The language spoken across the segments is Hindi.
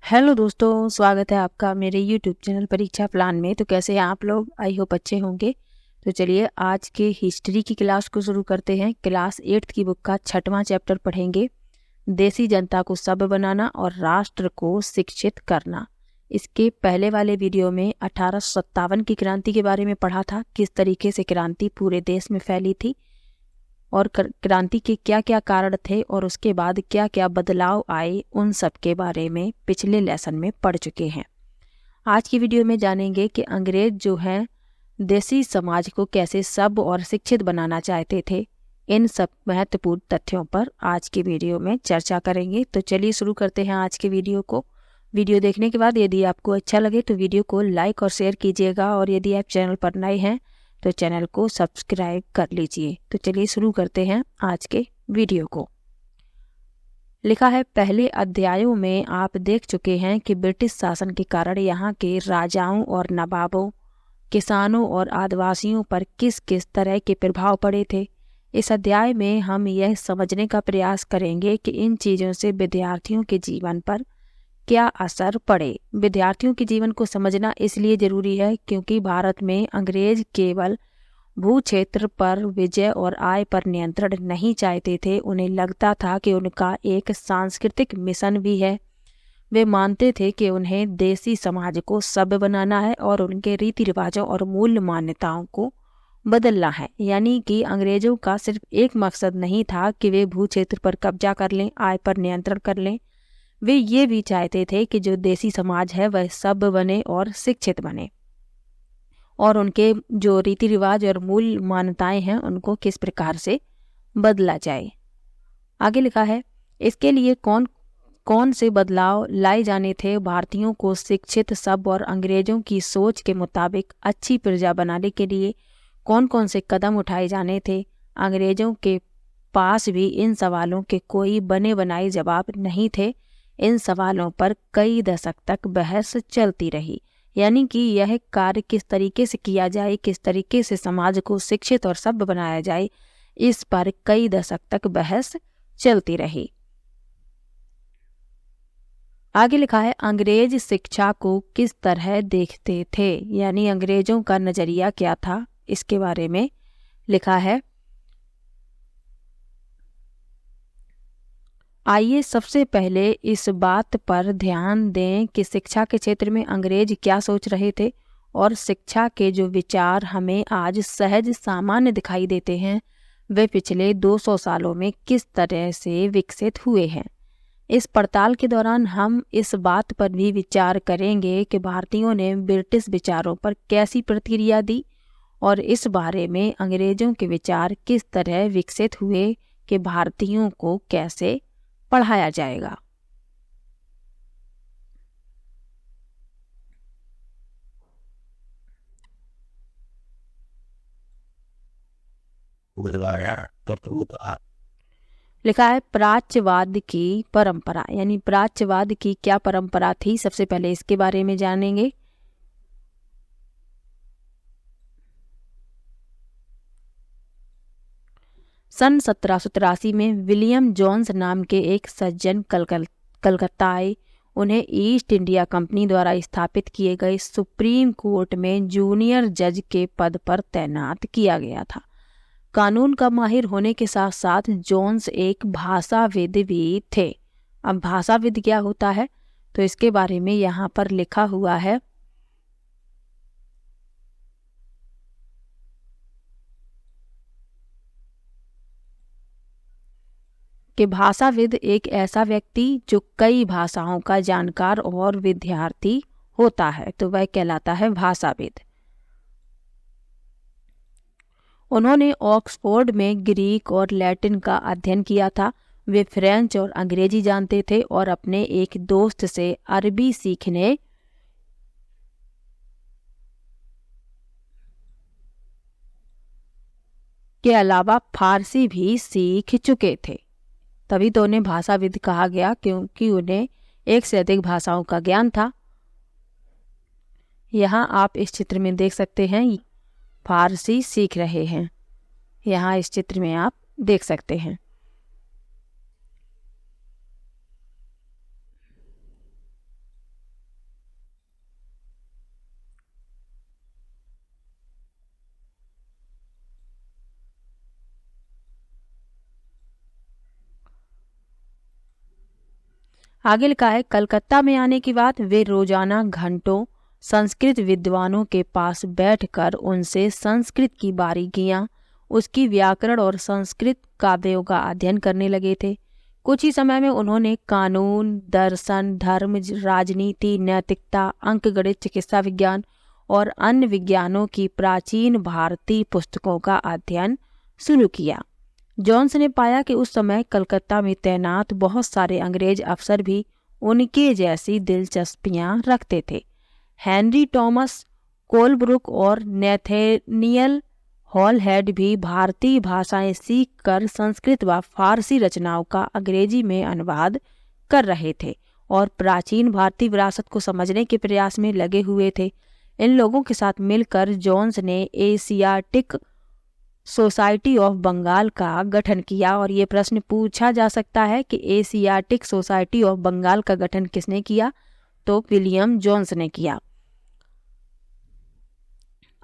हेलो दोस्तों, स्वागत है आपका मेरे यूट्यूब चैनल परीक्षा प्लान में। तो कैसे हैं आप लोग? आई होप अच्छे होंगे। तो चलिए आज के हिस्ट्री की क्लास को शुरू करते हैं। क्लास 8th की बुक का 6वां चैप्टर पढ़ेंगे, देसी जनता को सभ्य बनाना और राष्ट्र को शिक्षित करना। इसके पहले वाले वीडियो में 1857 की क्रांति के बारे में पढ़ा था, किस तरीके से क्रांति पूरे देश में फैली थी और क्रांति के क्या क्या कारण थे और उसके बाद क्या क्या बदलाव आए, उन सब के बारे में पिछले लेसन में पढ़ चुके हैं। आज की वीडियो में जानेंगे कि अंग्रेज जो हैं देसी समाज को कैसे सभ्य और शिक्षित बनाना चाहते थे। इन सब महत्वपूर्ण तथ्यों पर आज की वीडियो में चर्चा करेंगे। तो चलिए शुरू करते हैं आज के वीडियो को। वीडियो देखने के बाद यदि आपको अच्छा लगे तो वीडियो को लाइक और शेयर कीजिएगा, और यदि आप चैनल पर नए हैं तो चैनल को सब्सक्राइब कर लीजिए। तो चलिए शुरू करते हैं आज के वीडियो को। लिखा है, पहले अध्यायों में आप देख चुके हैं कि ब्रिटिश शासन के कारण यहाँ के राजाओं और नवाबों, किसानों और आदिवासियों पर किस किस तरह के प्रभाव पड़े थे। इस अध्याय में हम यह समझने का प्रयास करेंगे कि इन चीज़ों से विद्यार्थियों के जीवन पर क्या असर पड़े। विद्यार्थियों के जीवन को समझना इसलिए जरूरी है क्योंकि भारत में अंग्रेज केवल भू क्षेत्र पर विजय और आय पर नियंत्रण नहीं चाहते थे, उन्हें लगता था कि उनका एक सांस्कृतिक मिशन भी है। वे मानते थे कि उन्हें देसी समाज को सभ्य बनाना है और उनके रीति रिवाजों और मूल्य मान्यताओं को बदलना है। यानी कि अंग्रेजों का सिर्फ एक मकसद नहीं था कि वे भू क्षेत्र पर कब्जा कर लें, आय पर नियंत्रण कर लें। वे ये भी चाहते थे कि जो देसी समाज है वह सभ्य बने और शिक्षित बने, और उनके जो रीति रिवाज और मूल मान्यताएं हैं उनको किस प्रकार से बदला जाए। आगे लिखा है, इसके लिए कौन कौन से बदलाव लाए जाने थे। भारतीयों को शिक्षित, सभ्य और अंग्रेजों की सोच के मुताबिक अच्छी प्रजा बनाने के लिए कौन कौन से कदम उठाए जाने थे। अंग्रेजों के पास भी इन सवालों के कोई बने बनाए जवाब नहीं थे। इन सवालों पर कई दशक तक बहस चलती रही। यानी कि यह कार्य किस तरीके से किया जाए, किस तरीके से समाज को शिक्षित और सभ्य बनाया जाए, इस पर कई दशक तक बहस चलती रही। आगे लिखा है, अंग्रेज शिक्षा को किस तरह देखते थे, यानी अंग्रेजों का नजरिया क्या था, इसके बारे में लिखा है। आइए सबसे पहले इस बात पर ध्यान दें कि शिक्षा के क्षेत्र में अंग्रेज क्या सोच रहे थे और शिक्षा के जो विचार हमें आज सहज सामान्य दिखाई देते हैं वे पिछले 200 सालों में किस तरह से विकसित हुए हैं। इस पड़ताल के दौरान हम इस बात पर भी विचार करेंगे कि भारतीयों ने ब्रिटिश विचारों पर कैसी प्रतिक्रिया दी और इस बारे में अंग्रेजों के विचार किस तरह विकसित हुए कि भारतीयों को कैसे पढ़ाया जाएगा। लिखा है, प्राच्यवाद की परंपरा, यानी प्राच्यवाद की क्या परंपरा थी, सबसे पहले इसके बारे में जानेंगे। सन 1783 में विलियम जोन्स नाम के एक सज्जन कलकत्ता आए। उन्हें ईस्ट इंडिया कंपनी द्वारा स्थापित किए गए सुप्रीम कोर्ट में जूनियर जज के पद पर तैनात किया गया था। कानून का माहिर होने के साथ साथ जोन्स एक भाषाविद भी थे। अब भाषाविद क्या होता है तो इसके बारे में यहाँ पर लिखा हुआ है कि भाषाविद एक ऐसा व्यक्ति जो कई भाषाओं का जानकार और विद्यार्थी होता है, तो वह कहलाता है भाषाविद। उन्होंने ऑक्सफोर्ड में ग्रीक और लैटिन का अध्ययन किया था। वे फ्रेंच और अंग्रेजी जानते थे और अपने एक दोस्त से अरबी सीखने के अलावा फारसी भी सीख चुके थे। तभी तो उन्हें भाषाविद कहा गया, क्योंकि उन्हें एक से अधिक भाषाओं का ज्ञान था। यहाँ आप इस चित्र में देख सकते हैं, फारसी सीख रहे हैं। यहाँ इस चित्र में आप देख सकते हैं। आगे लिखा है, कलकत्ता में आने के बाद वे रोजाना घंटों संस्कृत विद्वानों के पास बैठकर उनसे संस्कृत की बारीकियां, उसकी व्याकरण और संस्कृत काव्यों का अध्ययन करने लगे थे। कुछ ही समय में उन्होंने कानून, दर्शन, धर्म, राजनीति, नैतिकता, अंकगणित, चिकित्सा विज्ञान और अन्य विज्ञानों की प्राचीन भारतीय पुस्तकों का अध्ययन शुरू किया। जोन्स ने पाया कि उस समय कलकत्ता में तैनात बहुत सारे अंग्रेज अफसर भी उनके जैसी दिलचस्पियां रखते थे। हेनरी टॉमस कोलब्रुक और नेथेनियल हॉलहेड भी भारतीय भाषाएं सीखकर संस्कृत व फारसी रचनाओं का अंग्रेजी में अनुवाद कर रहे थे और प्राचीन भारतीय विरासत को समझने के प्रयास में लगे हुए थे। इन लोगों के साथ मिलकर जोन्स ने एशियाटिक सोसाइटी ऑफ बंगाल का गठन किया। और ये प्रश्न पूछा जा सकता है कि एशियाटिक सोसाइटी ऑफ बंगाल का गठन किसने किया? तो विलियम जोन्स ने किया।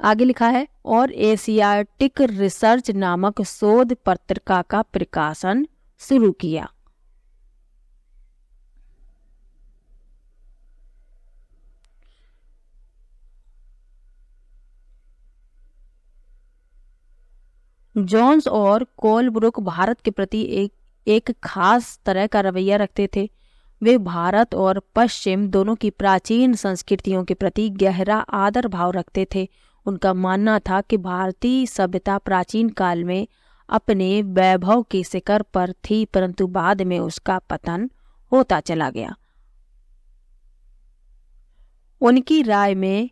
आगे लिखा है, और एशियाटिक रिसर्च नामक शोध पत्रिका का प्रकाशन शुरू किया। जोन्स और कोलब्रुक भारत के प्रति एक खास तरह का रवैया रखते थे। वे भारत और पश्चिम दोनों की प्राचीन संस्कृतियों के प्रति गहरा आदर भाव रखते थे। उनका मानना था कि भारतीय सभ्यता प्राचीन काल में अपने वैभव के शिखर पर थी, परंतु बाद में उसका पतन होता चला गया। उनकी राय में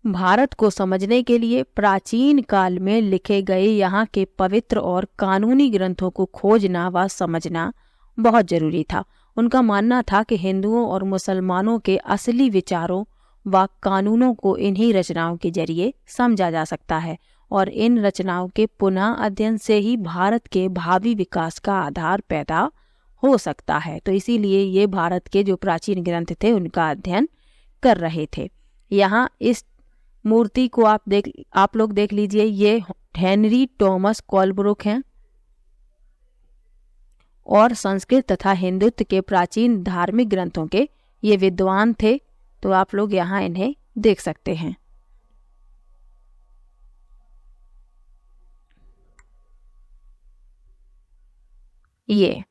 भारत को समझने के लिए प्राचीन काल में लिखे गए यहाँ के पवित्र और कानूनी ग्रंथों को खोजना व समझना बहुत जरूरी था। उनका मानना था कि हिंदुओं और मुसलमानों के असली विचारों व कानूनों को इन्हीं रचनाओं के जरिए समझा जा सकता है और इन रचनाओं के पुनः अध्ययन से ही भारत के भावी विकास का आधार पैदा हो सकता है। तो इसीलिए ये भारत के जो प्राचीन ग्रंथ थे उनका अध्ययन कर रहे थे। यहाँ इस मूर्ति को आप लोग देख लीजिए, ये हेनरी टॉमस कोलब्रुक हैं और संस्कृत तथा हिंदुत्व के प्राचीन धार्मिक ग्रंथों के ये विद्वान थे। तो आप लोग यहाँ इन्हें देख सकते हैं। ये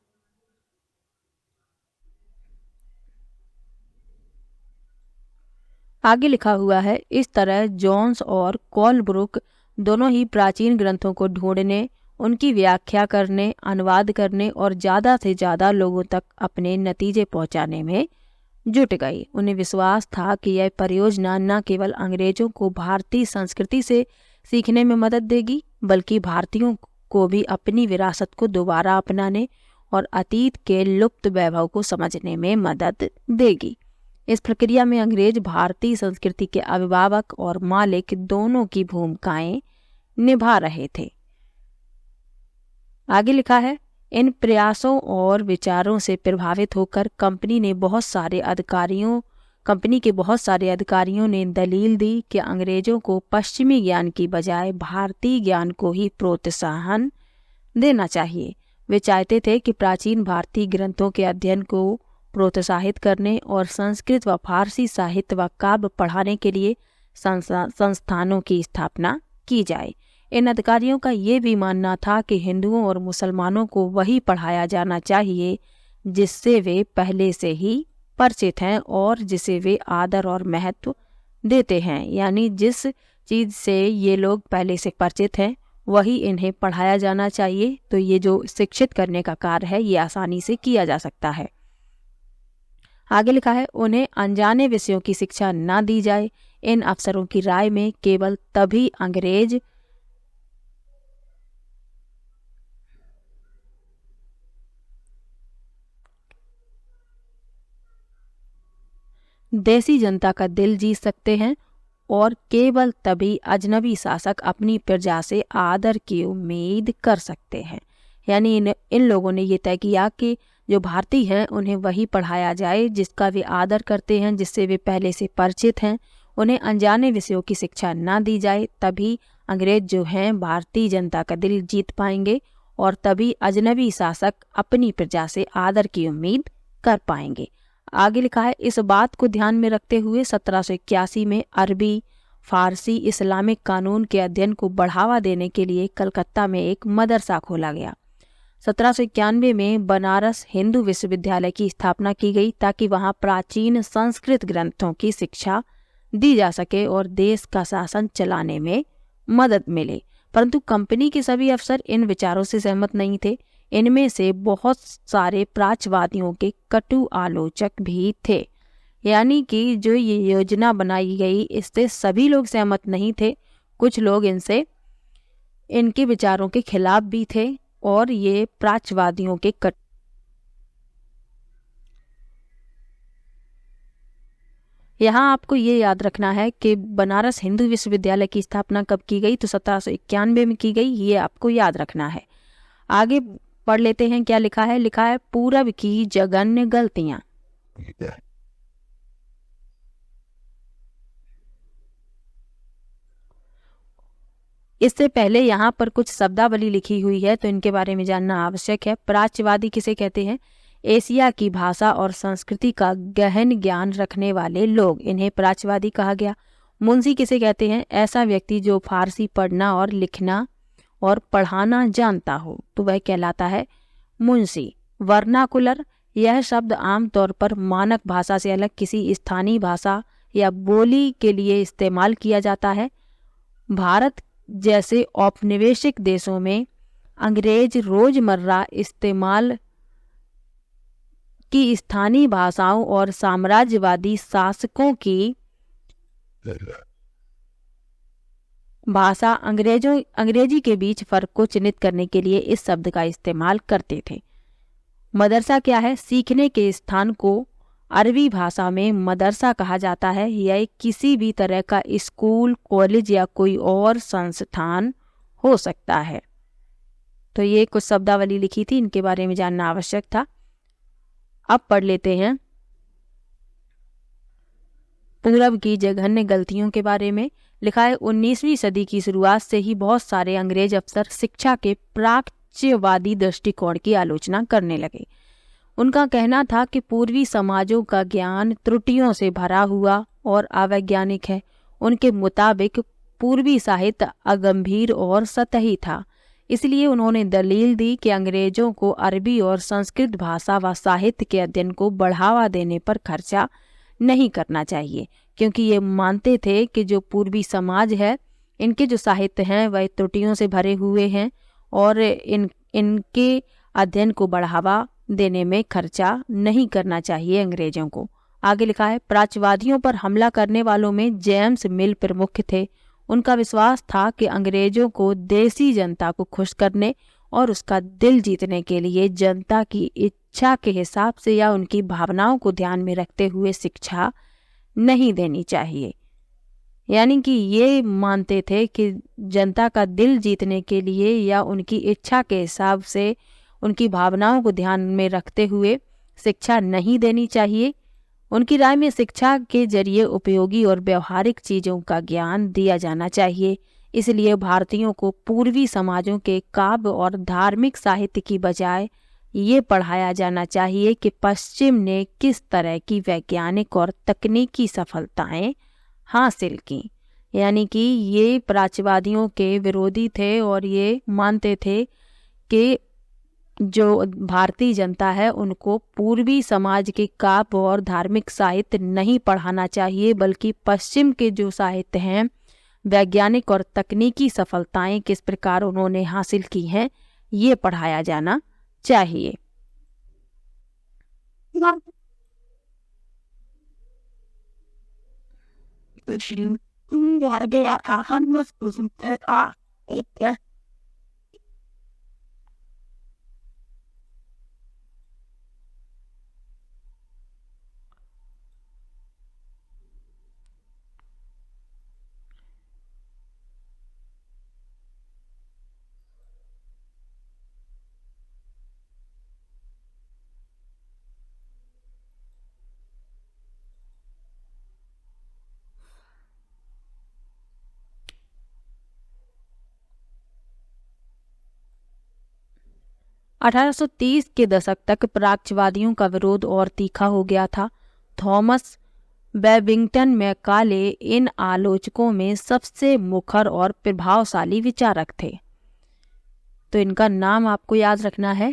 आगे लिखा हुआ है, इस तरह जोन्स और कोलब्रुक दोनों ही प्राचीन ग्रंथों को ढूंढने, उनकी व्याख्या करने, अनुवाद करने और ज़्यादा से ज़्यादा लोगों तक अपने नतीजे पहुंचाने में जुट गई। उन्हें विश्वास था कि यह परियोजना न केवल अंग्रेजों को भारतीय संस्कृति से सीखने में मदद देगी, बल्कि भारतीयों को भी अपनी विरासत को दोबारा अपनाने और अतीत के लुप्त वैभव को समझने में मदद देगी। इस प्रक्रिया में अंग्रेज भारतीय संस्कृति के अभिभावक और मालिक दोनों की भूमिकाएं निभा रहे थे। आगे लिखा है, इन प्रयासों और विचारों से प्रभावित होकर कंपनी के बहुत सारे अधिकारियों ने दलील दी कि अंग्रेजों को पश्चिमी ज्ञान की बजाय भारतीय ज्ञान को ही प्रोत्साहन देना चाहिए। वे चाहते थे कि प्राचीन भारतीय ग्रंथों के अध्ययन को प्रोत्साहित करने और संस्कृत व फारसी साहित्य व काव्य पढ़ाने के लिए संस्थानों की स्थापना की जाए। इन अधिकारियों का ये भी मानना था कि हिंदुओं और मुसलमानों को वही पढ़ाया जाना चाहिए जिससे वे पहले से ही परिचित हैं और जिसे वे आदर और महत्व देते हैं। यानी जिस चीज़ से ये लोग पहले से परिचित हैं वही इन्हें पढ़ाया जाना चाहिए। तो ये जो शिक्षित करने का कार्य है ये आसानी से किया जा सकता है। आगे लिखा है, उन्हें अनजाने विषयों की शिक्षा न दी जाए। इन अफसरों की राय में केवल तभी अंग्रेज देसी जनता का दिल जीत सकते हैं और केवल तभी अजनबी शासक अपनी प्रजा से आदर की उम्मीद कर सकते हैं। यानी इन लोगों ने ये तय किया कि जो भारतीय हैं उन्हें वही पढ़ाया जाए जिसका वे आदर करते हैं, जिससे वे पहले से परिचित हैं। उन्हें अनजाने विषयों की शिक्षा ना दी जाए, तभी अंग्रेज जो हैं भारतीय जनता का दिल जीत पाएंगे और तभी अजनबी शासक अपनी प्रजा से आदर की उम्मीद कर पाएंगे। आगे लिखा है, इस बात को ध्यान में रखते हुए 1781 में अरबी, फारसी, इस्लामिक कानून के अध्ययन को बढ़ावा देने के लिए कलकत्ता में एक मदरसा खोला गया। 1791 में बनारस हिंदू विश्वविद्यालय की स्थापना की गई ताकि वहां प्राचीन संस्कृत ग्रंथों की शिक्षा दी जा सके और देश का शासन चलाने में मदद मिले। परंतु कंपनी के सभी अफसर इन विचारों से सहमत नहीं थे। इनमें से बहुत सारे प्राच्यवादियों के कटु आलोचक भी थे। यानी कि जो ये योजना बनाई गई इससे सभी लोग सहमत नहीं थे। कुछ लोग इनके विचारों के खिलाफ भी थे और ये प्राच्यवादियों के यहाँ आपको ये याद रखना है कि बनारस हिंदू विश्वविद्यालय की स्थापना कब की गई, तो 1791 में की गई, ये आपको याद रखना है। आगे पढ़ लेते हैं क्या लिखा है। लिखा है, पूरब की जघन्य गलतियां। इससे पहले यहाँ पर कुछ शब्दावली लिखी हुई है तो इनके बारे में जानना आवश्यक है। प्राच्यवादी किसे कहते हैं? एशिया की भाषा और संस्कृति का गहन ज्ञान रखने वाले लोग, इन्हें प्राच्यवादी कहा गया। मुंशी किसे कहते हैं? ऐसा व्यक्ति जो फारसी पढ़ना और लिखना और पढ़ाना जानता हो तो वह कहलाता है मुंशी। वर्नाकुलर, यह शब्द आमतौर पर मानक भाषा से अलग किसी स्थानीय भाषा या बोली के लिए इस्तेमाल किया जाता है। भारत जैसे औपनिवेशिक देशों में अंग्रेज रोजमर्रा इस्तेमाल की स्थानीय भाषाओं और साम्राज्यवादी शासकों की भाषा अंग्रेजी के बीच फर्क को चिन्हित करने के लिए इस शब्द का इस्तेमाल करते थे। मदरसा क्या है? सीखने के स्थान को अरबी भाषा में मदरसा कहा जाता है। यह किसी भी तरह का स्कूल, कॉलेज या कोई और संस्थान हो सकता है। तो ये कुछ शब्दावली लिखी थी, इनके बारे में जानना आवश्यक था। अब पढ़ लेते हैं पूरब की जघन्य गलतियों के बारे में। लिखा है, 19वीं सदी की शुरुआत से ही बहुत सारे अंग्रेज अफसर शिक्षा के प्राच्यवादी दृष्टिकोण की आलोचना करने लगे। उनका कहना था कि पूर्वी समाजों का ज्ञान त्रुटियों से भरा हुआ और अवैज्ञानिक है। उनके मुताबिक पूर्वी साहित्य अगंभीर और सतही था। इसलिए उन्होंने दलील दी कि अंग्रेजों को अरबी और संस्कृत भाषा व साहित्य के अध्ययन को बढ़ावा देने पर खर्चा नहीं करना चाहिए, क्योंकि ये मानते थे कि जो पूर्वी समाज है इनके जो साहित्य हैं वह त्रुटियों से भरे हुए हैं और इनके अध्ययन को बढ़ावा देने में खर्चा नहीं करना चाहिए अंग्रेजों को। आगे लिखा है, प्राच्यवादियों पर हमला करने वालों में जेम्स मिल प्रमुख थे। उनका विश्वास था कि अंग्रेजों को देसी जनता को खुश करने और उसका दिल जीतने के लिए जनता की इच्छा के हिसाब से या उनकी भावनाओं को ध्यान में रखते हुए शिक्षा नहीं देनी चाहिए। यानी कि ये मानते थे कि जनता का दिल जीतने के लिए या उनकी इच्छा के हिसाब से उनकी भावनाओं को ध्यान में रखते हुए शिक्षा नहीं देनी चाहिए। उनकी राय में शिक्षा के जरिए उपयोगी और व्यवहारिक चीज़ों का ज्ञान दिया जाना चाहिए। इसलिए भारतीयों को पूर्वी समाजों के काव्य और धार्मिक साहित्य की बजाय ये पढ़ाया जाना चाहिए कि पश्चिम ने किस तरह की वैज्ञानिक और तकनीकी सफलताएं हासिल की। यानी कि ये प्राच्यवादियों के विरोधी थे और ये मानते थे कि जो भारतीय जनता है उनको पूर्वी समाज के काव्य और धार्मिक साहित्य नहीं पढ़ाना चाहिए, बल्कि पश्चिम के जो साहित्य हैं, वैज्ञानिक और तकनीकी सफलताएं किस प्रकार उन्होंने हासिल की हैं, ये पढ़ाया जाना चाहिए। 1830 के दशक तक प्राच्यवादियों का विरोध और तीखा हो गया था। थॉमस बेबिंगटन मैकाले इन आलोचकों में सबसे मुखर और प्रभावशाली विचारक थे। तो इनका नाम आपको याद रखना है,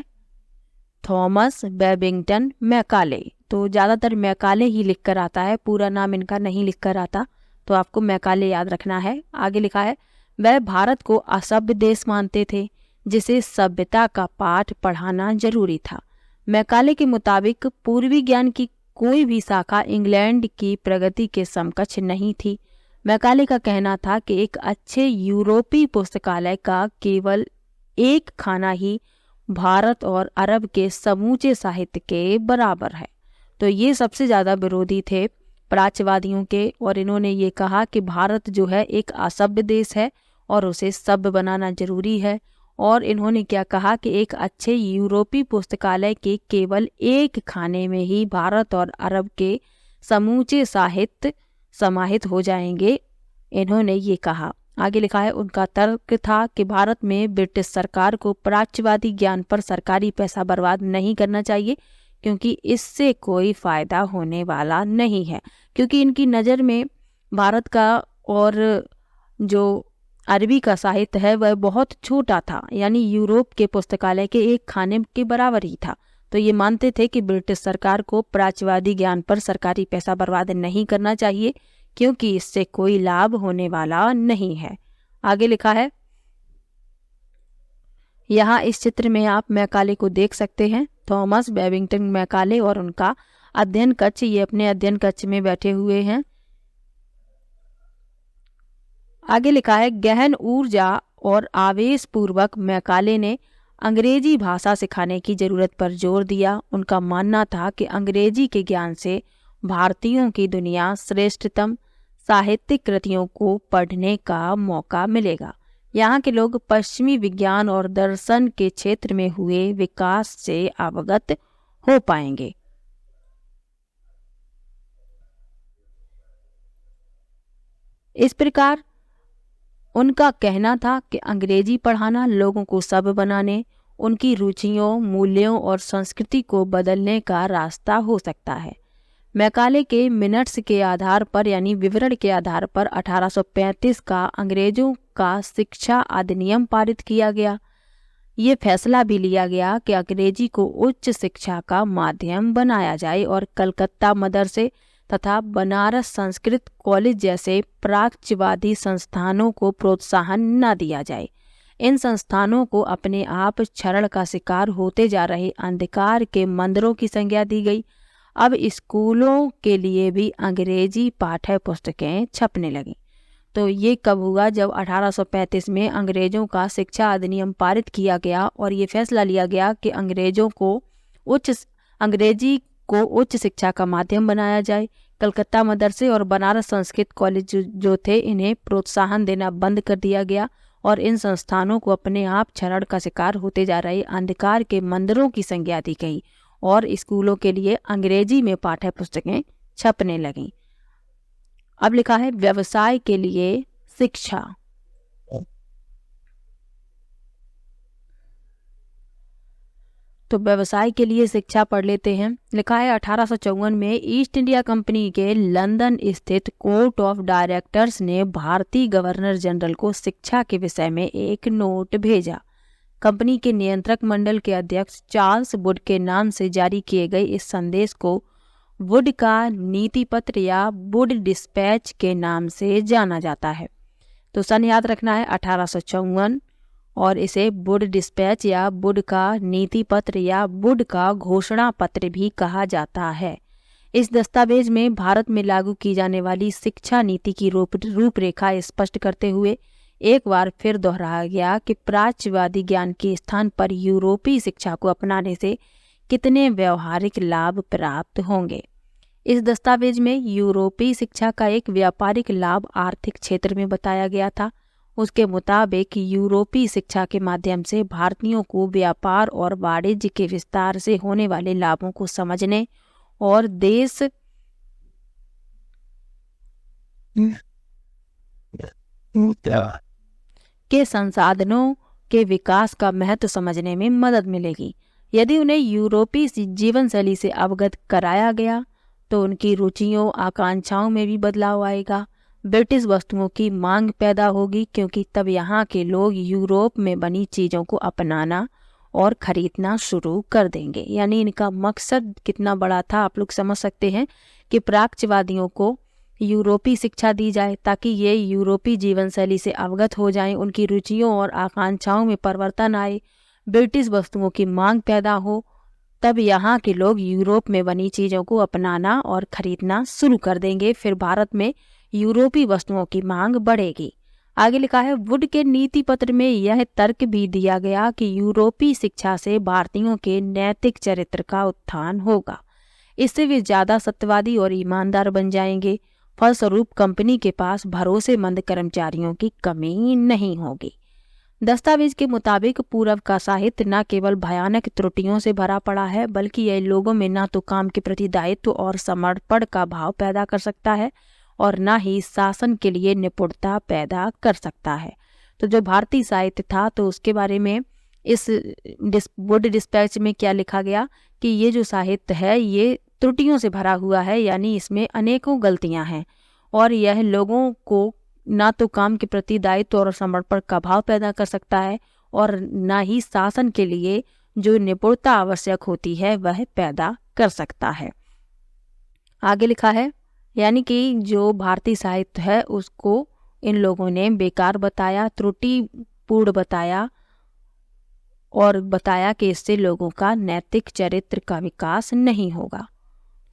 थॉमस बेबिंगटन मैकाले। तो ज़्यादातर मैकाले ही लिखकर आता है, पूरा नाम इनका नहीं लिखकर आता, तो आपको मैकाले याद रखना है। आगे लिखा है, वह भारत को असभ्य देश मानते थे जिसे सभ्यता का पाठ पढ़ाना जरूरी था। मैकाले के मुताबिक पूर्वी ज्ञान की कोई भी शाखा इंग्लैंड की प्रगति के समकक्ष नहीं थी। मैकाले का कहना था कि एक अच्छे यूरोपीय पुस्तकालय का केवल एक खाना ही भारत और अरब के समूचे साहित्य के बराबर है। तो ये सबसे ज़्यादा विरोधी थे प्राच्यवादियों के, और इन्होंने ये कहा कि भारत जो है एक असभ्य देश है और उसे सभ्य बनाना जरूरी है। और इन्होंने क्या कहा कि एक अच्छे यूरोपीय पुस्तकालय के केवल एक खाने में ही भारत और अरब के समूचे साहित्य समाहित हो जाएंगे, इन्होंने ये कहा। आगे लिखा है, उनका तर्क था कि भारत में ब्रिटिश सरकार को प्राच्यवादी ज्ञान पर सरकारी पैसा बर्बाद नहीं करना चाहिए, क्योंकि इससे कोई फायदा होने वाला नहीं है। क्योंकि इनकी नज़र में भारत का और जो अरबी का साहित्य है वह बहुत छोटा था, यानी यूरोप के पुस्तकालय के एक खाने के बराबर ही था। तो ये मानते थे कि ब्रिटिश सरकार को प्राच्यवादी ज्ञान पर सरकारी पैसा बर्बाद नहीं करना चाहिए, क्योंकि इससे कोई लाभ होने वाला नहीं है। आगे लिखा है, यहाँ इस चित्र में आप मैकाले को देख सकते हैं, थॉमस बेबिंगटन मैकाले और उनका अध्ययन कक्ष। ये अपने अध्ययन कक्ष में बैठे हुए हैं। आगे लिखा है, गहन ऊर्जा और आवेश पूर्वक मैकाले ने अंग्रेजी भाषा सिखाने की जरूरत पर जोर दिया। उनका मानना था कि अंग्रेजी के ज्ञान से भारतीयों की दुनिया श्रेष्ठतम साहित्यिक कृतियों को पढ़ने का मौका मिलेगा। यहाँ के लोग पश्चिमी विज्ञान और दर्शन के क्षेत्र में हुए विकास से अवगत हो पाएंगे। इस प्रकार उनका कहना था कि अंग्रेजी पढ़ाना लोगों को सभ्य बनाने, उनकी रुचियों, मूल्यों और संस्कृति को बदलने का रास्ता हो सकता है। मैकाले के मिनट्स के आधार पर, यानी विवरण के आधार पर 1835 का अंग्रेजों का शिक्षा अधिनियम पारित किया गया। ये फैसला भी लिया गया कि अंग्रेजी को उच्च शिक्षा का माध्यम बनाया जाए और कलकत्ता मदरसे तथा बनारस संस्कृत कॉलेज जैसे प्राच्यवादी संस्थानों को प्रोत्साहन न दिया जाए। इन संस्थानों को अपने आप क्षरण का शिकार होते जा रहे अंधकार के मंदिरों की संज्ञा दी गई। अब स्कूलों के लिए भी अंग्रेजी पाठ्य पुस्तकें छपने लगीं। तो ये कब हुआ? जब 1835 में अंग्रेजों का शिक्षा अधिनियम पारित किया गया और ये फैसला लिया गया कि अंग्रेजी को उच्च शिक्षा का माध्यम बनाया जाए। कलकत्ता मदरसे और बनारस संस्कृत कॉलेज जो थे, इन्हें प्रोत्साहन देना बंद कर दिया गया और इन संस्थानों को अपने आप क्षरण का शिकार होते जा रहे अंधकार के मंदिरों की संज्ञा दी गई और स्कूलों के लिए अंग्रेजी में पाठ्य पुस्तकें छपने लगीं। अब लिखा है व्यवसाय के लिए शिक्षा। तो व्यवसाय के लिए शिक्षा पढ़ लेते हैं। लिखा है 1854 में ईस्ट इंडिया कंपनी के लंदन स्थित कोर्ट ऑफ डायरेक्टर्स ने भारतीय गवर्नर जनरल को शिक्षा के विषय में एक नोट भेजा। कंपनी के नियंत्रक मंडल के अध्यक्ष चार्ल्स वुड के नाम से जारी किए गए इस संदेश को वुड का नीति पत्र या वुड डिस्पैच के नाम से जाना जाता है। तो सन याद रखना है 1854 और इसे वुड डिस्पैच या वुड का नीति पत्र या वुड का घोषणा पत्र भी कहा जाता है। इस दस्तावेज में भारत में लागू की जाने वाली शिक्षा नीति की रूपरेखा स्पष्ट करते हुए एक बार फिर दोहराया गया कि प्राच्यवादी ज्ञान के स्थान पर यूरोपीय शिक्षा को अपनाने से कितने व्यवहारिक लाभ प्राप्त होंगे। इस दस्तावेज में यूरोपीय शिक्षा का एक व्यापारिक लाभ आर्थिक क्षेत्र में बताया गया था। उसके मुताबिक यूरोपीय शिक्षा के माध्यम से भारतीयों को व्यापार और वाणिज्य के विस्तार से होने वाले लाभों को समझने और देश के संसाधनों के विकास का महत्व समझने में मदद मिलेगी। यदि उन्हें यूरोपीय जीवन शैली से अवगत कराया गया तो उनकी रुचियों आकांक्षाओं में भी बदलाव आएगा। ब्रिटिश वस्तुओं की मांग पैदा होगी क्योंकि तब यहाँ के लोग यूरोप में बनी चीज़ों को अपनाना और खरीदना शुरू कर देंगे। यानी इनका मकसद कितना बड़ा था आप लोग समझ सकते हैं कि प्राच्यवादियों को यूरोपीय शिक्षा दी जाए ताकि ये यूरोपीय जीवन शैली से अवगत हो जाएं, उनकी रुचियों और आकांक्षाओं में परिवर्तन आए, ब्रिटिश वस्तुओं की मांग पैदा हो, तब यहाँ के लोग यूरोप में बनी चीज़ों को अपनाना और खरीदना शुरू कर देंगे। फिर भारत में यूरोपीय वस्तुओं की मांग बढ़ेगी। आगे लिखा है, वुड के नीति पत्र में यह तर्क भी दिया गया कि यूरोपीय शिक्षा से भारतीयों के नैतिक चरित्र का उत्थान होगा। इससे वे ज़्यादा सत्यवादी और ईमानदार बन जाएंगे। फलस्वरूप कंपनी के पास भरोसेमंद कर्मचारियों की कमी नहीं होगी। दस्तावेज के मुताबिक पूर्व का साहित्य न केवल भयानक त्रुटियों से भरा पड़ा है बल्कि यह लोगों में न तो काम के प्रति दायित्व और समर्पण का भाव पैदा कर सकता है और न ही शासन के लिए निपुणता पैदा कर सकता है। तो जो भारतीय साहित्य था तो उसके बारे में इस वुड डिस्पैच में क्या लिखा गया कि ये जो साहित्य है ये त्रुटियों से भरा हुआ है, यानी इसमें अनेकों गलतियां हैं और यह लोगों को ना तो काम के प्रति दायित्व और समर्पण का भाव पैदा कर सकता है और ना ही शासन के लिए जो निपुणता आवश्यक होती है वह पैदा कर सकता है। आगे लिखा है, यानी कि जो भारतीय साहित्य है उसको इन लोगों ने बेकार बताया, त्रुटिपूर्ण बताया और बताया कि इससे लोगों का नैतिक चरित्र का विकास नहीं होगा,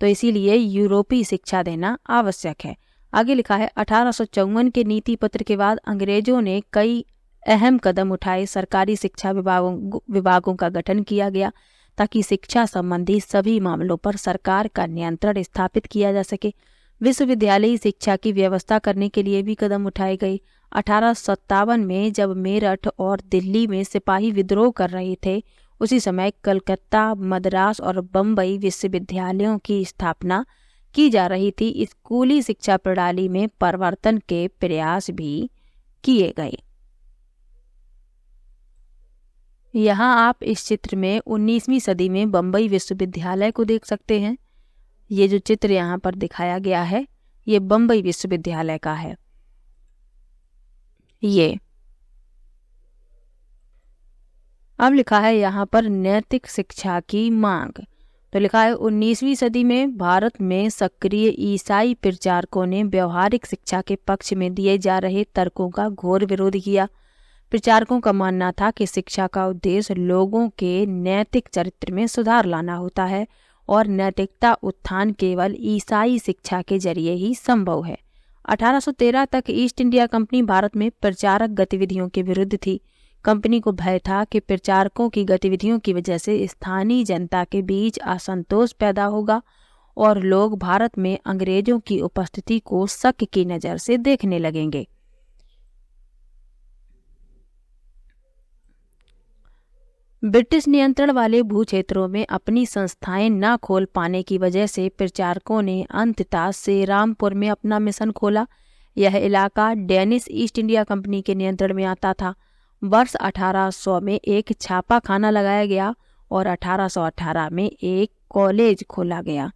तो इसीलिए यूरोपीय शिक्षा देना आवश्यक है। आगे लिखा है, 1854 के नीति पत्र के बाद अंग्रेजों ने कई अहम कदम उठाए। सरकारी शिक्षा विभागों का गठन किया गया ताकि शिक्षा संबंधी सभी मामलों पर सरकार का नियंत्रण स्थापित किया जा सके। विश्वविद्यालयी शिक्षा की व्यवस्था करने के लिए भी कदम उठाए गए। 1857 में जब मेरठ और दिल्ली में सिपाही विद्रोह कर रहे थे उसी समय कलकत्ता, मद्रास और बम्बई विश्वविद्यालयों की स्थापना की जा रही थी। स्कूली शिक्षा प्रणाली में परिवर्तन के प्रयास भी किए गए। यहाँ आप इस चित्र में 19वीं सदी में बम्बई विश्वविद्यालय को देख सकते हैं। ये जो चित्र यहाँ पर दिखाया गया है ये बम्बई विश्वविद्यालय का है। ये अब लिखा है यहाँ पर नैतिक शिक्षा की मांग, तो लिखा है 19वीं सदी में भारत में सक्रिय ईसाई प्रचारकों ने व्यवहारिक शिक्षा के पक्ष में दिए जा रहे तर्कों का घोर विरोध किया। प्रचारकों का मानना था कि शिक्षा का उद्देश्य लोगों के नैतिक चरित्र में सुधार लाना होता है और नैतिकता उत्थान केवल ईसाई शिक्षा के जरिए ही संभव है। 1813 तक ईस्ट इंडिया कंपनी भारत में प्रचारक गतिविधियों के विरुद्ध थी। कंपनी को भय था कि प्रचारकों की गतिविधियों की वजह से स्थानीय जनता के बीच असंतोष पैदा होगा और लोग भारत में अंग्रेजों की उपस्थिति को शक की नज़र से देखने लगेंगे। ब्रिटिश नियंत्रण वाले भूक्षेत्रों में अपनी संस्थाएं न खोल पाने की वजह से प्रचारकों ने अंततः श्रीरामपुर में अपना मिशन खोला। यह इलाका डेनिश ईस्ट इंडिया कंपनी के नियंत्रण में आता था। वर्ष 1800 में एक छापा खाना लगाया गया और 1818 में एक कॉलेज खोला गया।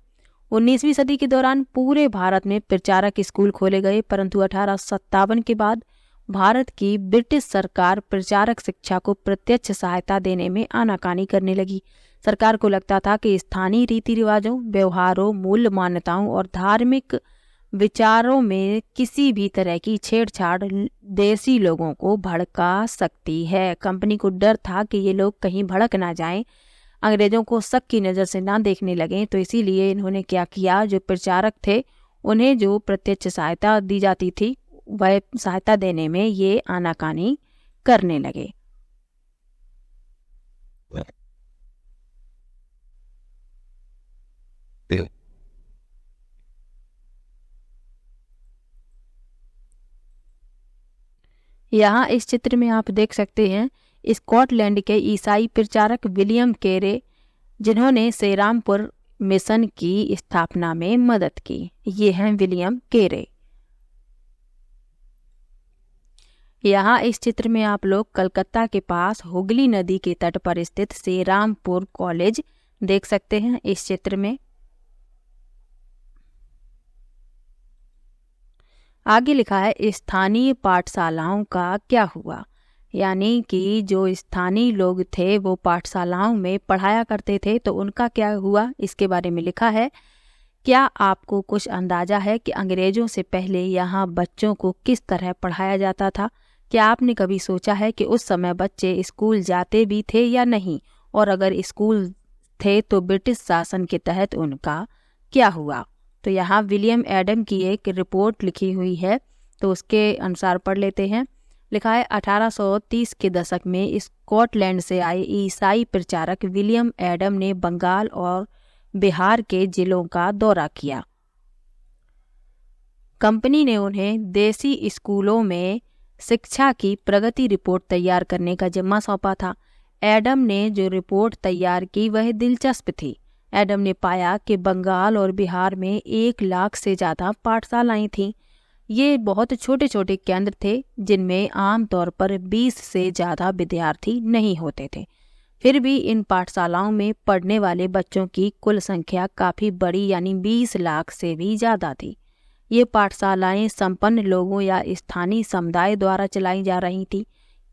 19वीं सदी के दौरान पूरे भारत में प्रचारक स्कूल खोले गए, परंतु 1857 के बाद भारत की ब्रिटिश सरकार प्रचारक शिक्षा को प्रत्यक्ष सहायता देने में आनाकानी करने लगी। सरकार को लगता था कि स्थानीय रीति रिवाजों, व्यवहारों, मूल्य मान्यताओं और धार्मिक विचारों में किसी भी तरह की छेड़छाड़ देसी लोगों को भड़का सकती है। कंपनी को डर था कि ये लोग कहीं भड़क ना जाएं, अंग्रेजों को शक की नज़र से ना देखने लगें, तो इसीलिए इन्होंने क्या किया, जो प्रचारक थे उन्हें जो प्रत्यक्ष सहायता दी जाती थी वह सहायता देने में ये आनाकानी करने लगे। यहाँ इस चित्र में आप देख सकते हैं स्कॉटलैंड के ईसाई प्रचारक विलियम केरे, जिन्होंने श्रीरामपुर मिशन की स्थापना में मदद की। ये हैं विलियम केरे। यहाँ इस चित्र में आप लोग कलकत्ता के पास हुगली नदी के तट पर स्थित श्री रामपुर कॉलेज देख सकते हैं। इस चित्र में आगे लिखा है स्थानीय पाठशालाओं का क्या हुआ, यानी कि जो स्थानीय लोग थे वो पाठशालाओं में पढ़ाया करते थे, तो उनका क्या हुआ इसके बारे में लिखा है। क्या आपको कुछ अंदाजा है कि अंग्रेजों से पहले यहाँ बच्चों को किस तरह पढ़ाया जाता था? क्या आपने कभी सोचा है कि उस समय बच्चे स्कूल जाते भी थे या नहीं, और अगर स्कूल थे तो ब्रिटिश शासन के तहत उनका क्या हुआ? तो यहाँ विलियम एडम की एक रिपोर्ट लिखी हुई है, तो उसके अनुसार पढ़ लेते हैं। लिखा है 1830 के दशक में स्कॉटलैंड से आए ईसाई प्रचारक विलियम एडम ने बंगाल और बिहार के जिलों का दौरा किया। कंपनी ने उन्हें देसी स्कूलों में शिक्षा की प्रगति रिपोर्ट तैयार करने का जिम्मा सौंपा था। एडम ने जो रिपोर्ट तैयार की वह दिलचस्प थी। एडम ने पाया कि बंगाल और बिहार में 1 लाख से ज़्यादा पाठशालाएं थीं। ये बहुत छोटे छोटे केंद्र थे जिनमें आमतौर पर 20 से ज़्यादा विद्यार्थी नहीं होते थे। फिर भी इन पाठशालाओं में पढ़ने वाले बच्चों की कुल संख्या काफ़ी बड़ी, यानी 20 लाख से भी ज़्यादा थी। ये पाठशालाएं संपन्न लोगों या स्थानीय समुदाय द्वारा चलाई जा रही थीं।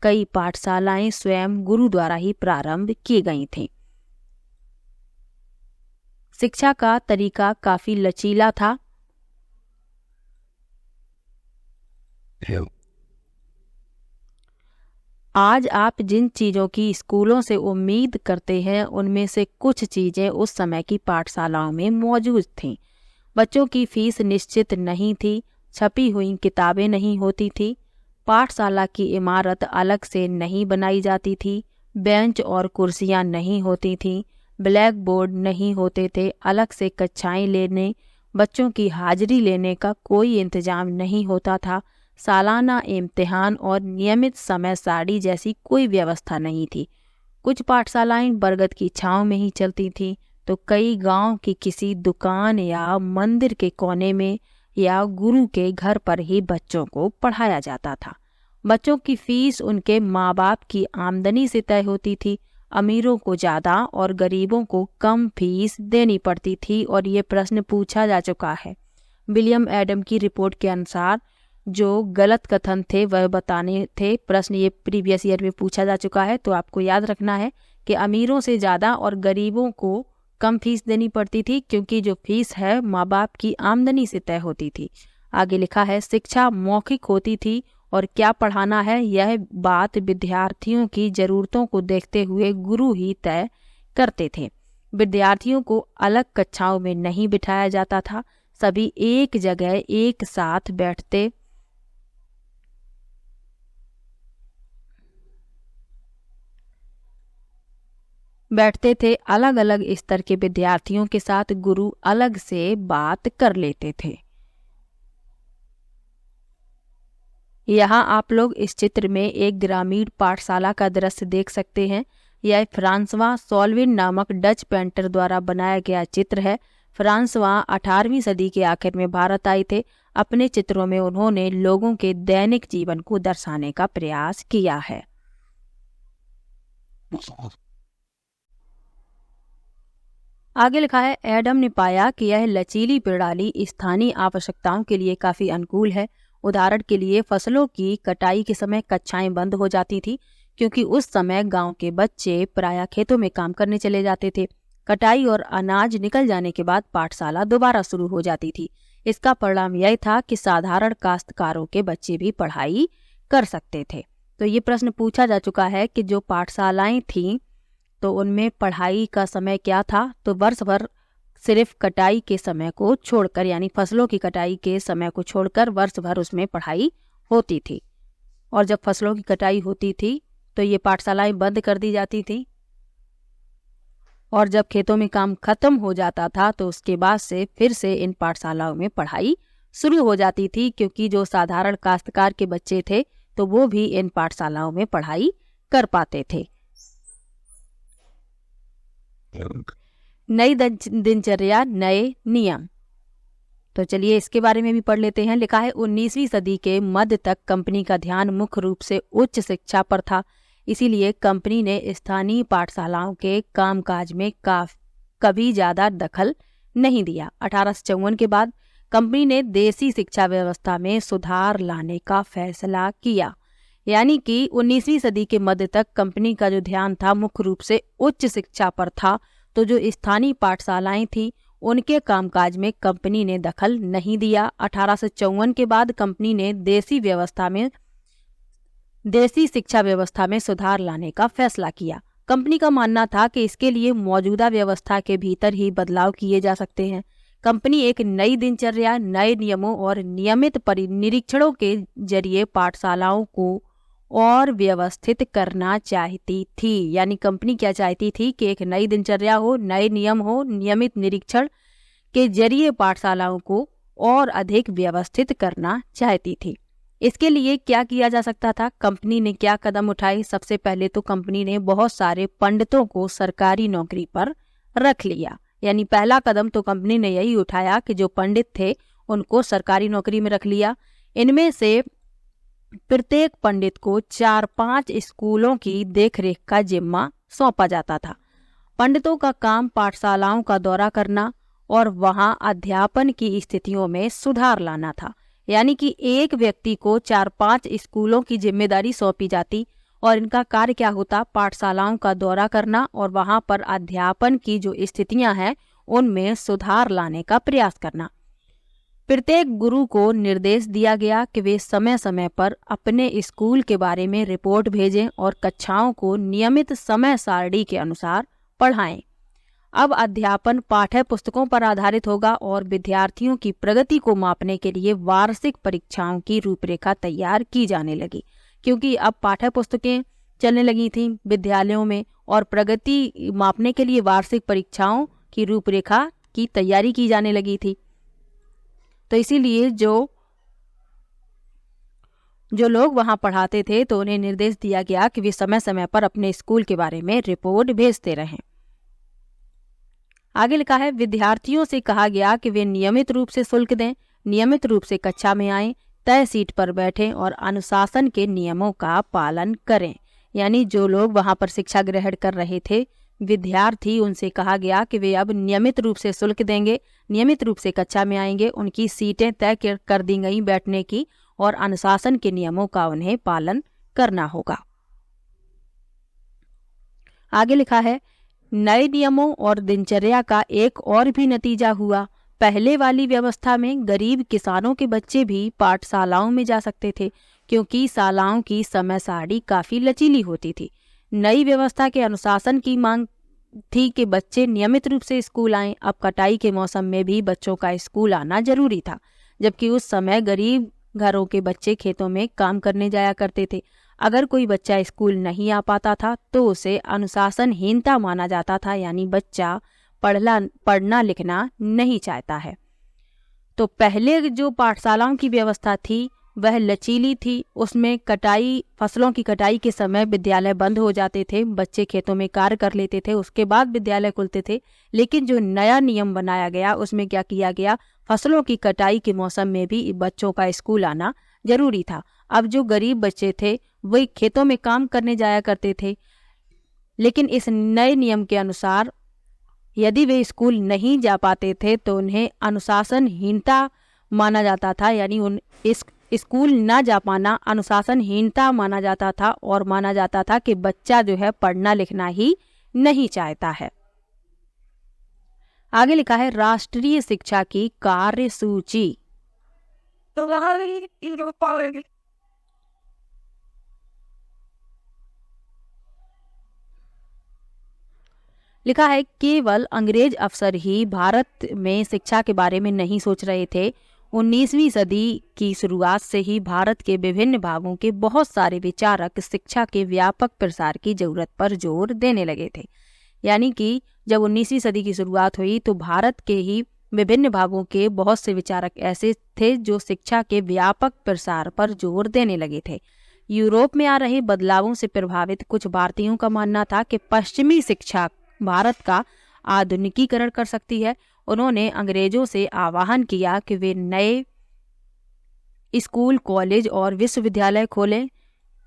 कई पाठशालाएं स्वयं गुरु द्वारा ही प्रारंभ की गई थीं। शिक्षा का तरीका काफ़ी लचीला था। आज आप जिन चीज़ों की स्कूलों से उम्मीद करते हैं उनमें से कुछ चीज़ें उस समय की पाठशालाओं में मौजूद थीं। बच्चों की फीस निश्चित नहीं थी, छपी हुई किताबें नहीं होती थी, पाठशाला की इमारत अलग से नहीं बनाई जाती थी, बेंच और कुर्सियां नहीं होती थीं, ब्लैक बोर्ड नहीं होते थे, अलग से कक्षाएं लेने, बच्चों की हाजिरी लेने का कोई इंतजाम नहीं होता था, सालाना इम्तिहान और नियमित समय सारणी जैसी कोई व्यवस्था नहीं थी। कुछ पाठशालाएं बरगद की छांव में ही चलती थीं, तो कई गांव की किसी दुकान या मंदिर के कोने में या गुरु के घर पर ही बच्चों को पढ़ाया जाता था। बच्चों की फीस उनके माँ बाप की आमदनी से तय होती थी। अमीरों को ज़्यादा और गरीबों को कम फीस देनी पड़ती थी, और ये प्रश्न पूछा जा चुका है। विलियम एडम की रिपोर्ट के अनुसार जो गलत कथन थे वह बताने थे। प्रश्न ये प्रीवियस ईयर में पूछा जा चुका है, तो आपको याद रखना है कि अमीरों से ज़्यादा और गरीबों को कम फीस देनी पड़ती थी, क्योंकि जो फीस है माँ बाप की आमदनी से तय होती थी। आगे लिखा है शिक्षा मौखिक होती थी, और क्या पढ़ाना है यह बात विद्यार्थियों की ज़रूरतों को देखते हुए गुरु ही तय करते थे। विद्यार्थियों को अलग कक्षाओं में नहीं बिठाया जाता था, सभी एक जगह एक साथ बैठते थे। अलग अलग स्तर के विद्यार्थियों के साथ गुरु अलग से बात कर लेते थे। यहाँ आप लोग इस चित्र में एक ग्रामीण पाठशाला का दृश्य देख सकते हैं। यह फ्रांसवा सोल्विन नामक डच पेंटर द्वारा बनाया गया चित्र है। फ्रांसवा 18वीं सदी के आखिर में भारत आए थे। अपने चित्रों में उन्होंने लोगों के दैनिक जीवन को दर्शाने का प्रयास किया है। आगे लिखा है एडम ने पाया कि यह लचीली प्रणाली स्थानीय आवश्यकताओं के लिए काफ़ी अनुकूल है। उदाहरण के लिए फसलों की कटाई के समय कक्षाएं बंद हो जाती थी, क्योंकि उस समय गांव के बच्चे प्रायः खेतों में काम करने चले जाते थे। कटाई और अनाज निकल जाने के बाद पाठशाला दोबारा शुरू हो जाती थी। इसका परिणाम यह था कि साधारण काश्तकारों के बच्चे भी पढ़ाई कर सकते थे। तो ये प्रश्न पूछा जा चुका है कि जो पाठशालाएं थीं तो उनमें पढ़ाई का समय क्या था? तो वर्ष भर सिर्फ कटाई के समय को छोड़कर, यानी फसलों की कटाई के समय को छोड़कर वर्ष भर उसमें पढ़ाई होती थी। और जब फसलों की कटाई होती थी तो ये पाठशालाएं बंद कर दी जाती थी, और जब खेतों में काम खत्म हो जाता था तो उसके बाद से फिर से इन पाठशालाओं में पढ़ाई शुरू हो जाती थी, क्योंकि जो साधारण काश्तकार के बच्चे थे तो वो भी इन पाठशालाओं में पढ़ाई कर पाते थे। नई दिनचर्या, नए नियम। तो चलिए इसके बारे में भी पढ़ लेते हैं। लिखा है 19वीं सदी के मध्य तक कंपनी का ध्यान मुख्य रूप से उच्च शिक्षा पर था, इसीलिए कंपनी ने स्थानीय पाठशालाओं के कामकाज में कभी ज्यादा दखल नहीं दिया। 1854 के बाद कंपनी ने देसी शिक्षा व्यवस्था में सुधार लाने का फैसला किया। यानी कि 19वीं सदी के मध्य तक कंपनी का जो ध्यान था मुख्य रूप से उच्च शिक्षा पर था, तो जो स्थानीय पाठशालाएं थी उनके कामकाज में कंपनी ने दखल नहीं दिया। 1854 के बाद कंपनी ने देसी शिक्षा व्यवस्था में सुधार लाने का फैसला किया। कंपनी का मानना था कि इसके लिए मौजूदा व्यवस्था के भीतर ही बदलाव किए जा सकते हैं। कंपनी एक नई दिनचर्या, नए नियमों और नियमित निरीक्षणों के जरिए पाठशालाओं को और व्यवस्थित करना चाहती थी। यानी कंपनी क्या चाहती थी कि एक नई दिनचर्या हो, नए नियम हो, नियमित निरीक्षण के जरिए पाठशालाओं को और अधिक व्यवस्थित करना चाहती थी। इसके लिए क्या किया जा सकता था? कंपनी ने क्या कदम उठाए? सबसे पहले तो कंपनी ने बहुत सारे पंडितों को सरकारी नौकरी पर रख लिया। यानी पहला कदम तो कंपनी ने यही उठाया कि जो पंडित थे उनको सरकारी नौकरी में रख लिया। इनमें से प्रत्येक पंडित को 4-5 स्कूलों की देखरेख का जिम्मा सौंपा जाता था। पंडितों का काम पाठशालाओं का दौरा करना और वहां अध्यापन की स्थितियों में सुधार लाना था। यानी कि एक व्यक्ति को 4-5 स्कूलों की जिम्मेदारी सौंपी जाती और इनका कार्य क्या होता? पाठशालाओं का दौरा करना और वहां पर अध्यापन की जो स्थितियां हैं उनमें सुधार लाने का प्रयास करना। प्रत्येक गुरु को निर्देश दिया गया कि वे समय समय पर अपने स्कूल के बारे में रिपोर्ट भेजें और कक्षाओं को नियमित समय सारणी के अनुसार पढ़ाएं। अब अध्यापन पाठ्य पुस्तकों पर आधारित होगा और विद्यार्थियों की प्रगति को मापने के लिए वार्षिक परीक्षाओं की रूपरेखा तैयार की जाने लगी, क्योंकि अब पाठ्य पुस्तकें चलने लगी थीं विद्यालयों में और प्रगति मापने के लिए वार्षिक परीक्षाओं की रूपरेखा की तैयारी की जाने लगी थी। तो इसीलिए जो लोग वहां पढ़ाते थे तो उन्हें निर्देश दिया गया कि वे समय समय पर अपने स्कूल के बारे में रिपोर्ट भेजते रहें। आगे लिखा है विद्यार्थियों से कहा गया कि वे नियमित रूप से शुल्क दें, नियमित रूप से कक्षा में आएं, तय सीट पर बैठें और अनुशासन के नियमों का पालन करें। यानी जो लोग वहां पर शिक्षा ग्रहण कर रहे थे विद्यार्थी, उनसे कहा गया कि वे अब नियमित रूप से शुल्क देंगे, नियमित रूप से कक्षा में आएंगे, उनकी सीटें तय कर दी गई बैठने की और अनुशासन के नियमों का उन्हें पालन करना होगा। आगे लिखा है नए नियमों और दिनचर्या का एक और भी नतीजा हुआ। पहले वाली व्यवस्था में गरीब किसानों के बच्चे भी पाठशालाओं में जा सकते थे, क्योंकि शालाओं की समय सारणी काफी लचीली होती थी। नई व्यवस्था के अनुशासन की मांग थी कि बच्चे नियमित रूप से स्कूल आएं। अब कटाई के मौसम में भी बच्चों का स्कूल आना जरूरी था, जबकि उस समय गरीब घरों के बच्चे खेतों में काम करने जाया करते थे। अगर कोई बच्चा स्कूल नहीं आ पाता था तो उसे अनुशासनहीनता माना जाता था, यानी बच्चा पढ़ना लिखना नहीं चाहता है। तो पहले जो पाठशालाओं की व्यवस्था थी वह लचीली थी। उसमें फसलों की कटाई के समय विद्यालय बंद हो जाते थे, बच्चे खेतों में कार्य कर लेते थे, उसके बाद विद्यालय खुलते थे। लेकिन जो नया नियम बनाया गया उसमें क्या किया गया? फसलों की कटाई के मौसम में भी बच्चों का स्कूल आना जरूरी था। अब जो गरीब बच्चे थे वही खेतों में काम करने जाया करते थे, लेकिन इस नए नियम के अनुसार यदि वे स्कूल नहीं जा पाते थे तो उन्हें अनुशासनहीनता माना जाता था। यानी इस स्कूल ना जा पाना अनुशासनहीनता माना जाता था और माना जाता था कि बच्चा जो है पढ़ना लिखना ही नहीं चाहता है। आगे लिखा है राष्ट्रीय शिक्षा की कार्यसूची। लिखा है केवल अंग्रेज अफसर ही भारत में शिक्षा के बारे में नहीं सोच रहे थे। 19वीं सदी की शुरुआत से ही भारत के विभिन्न भागों के बहुत सारे विचारक शिक्षा के व्यापक प्रसार की जरूरत पर जोर देने लगे थे। यानी कि जब 19वीं सदी की शुरुआत हुई तो भारत के ही विभिन्न भागों के बहुत से विचारक ऐसे थे जो शिक्षा के व्यापक प्रसार पर जोर देने लगे थे। यूरोप में आ रहे बदलावों से प्रभावित कुछ भारतीयों का मानना था कि पश्चिमी शिक्षा भारत का आधुनिकीकरण कर सकती है उन्होंने अंग्रेजों से आह्वान किया कि वे नए स्कूल, कॉलेज और विश्वविद्यालय खोलें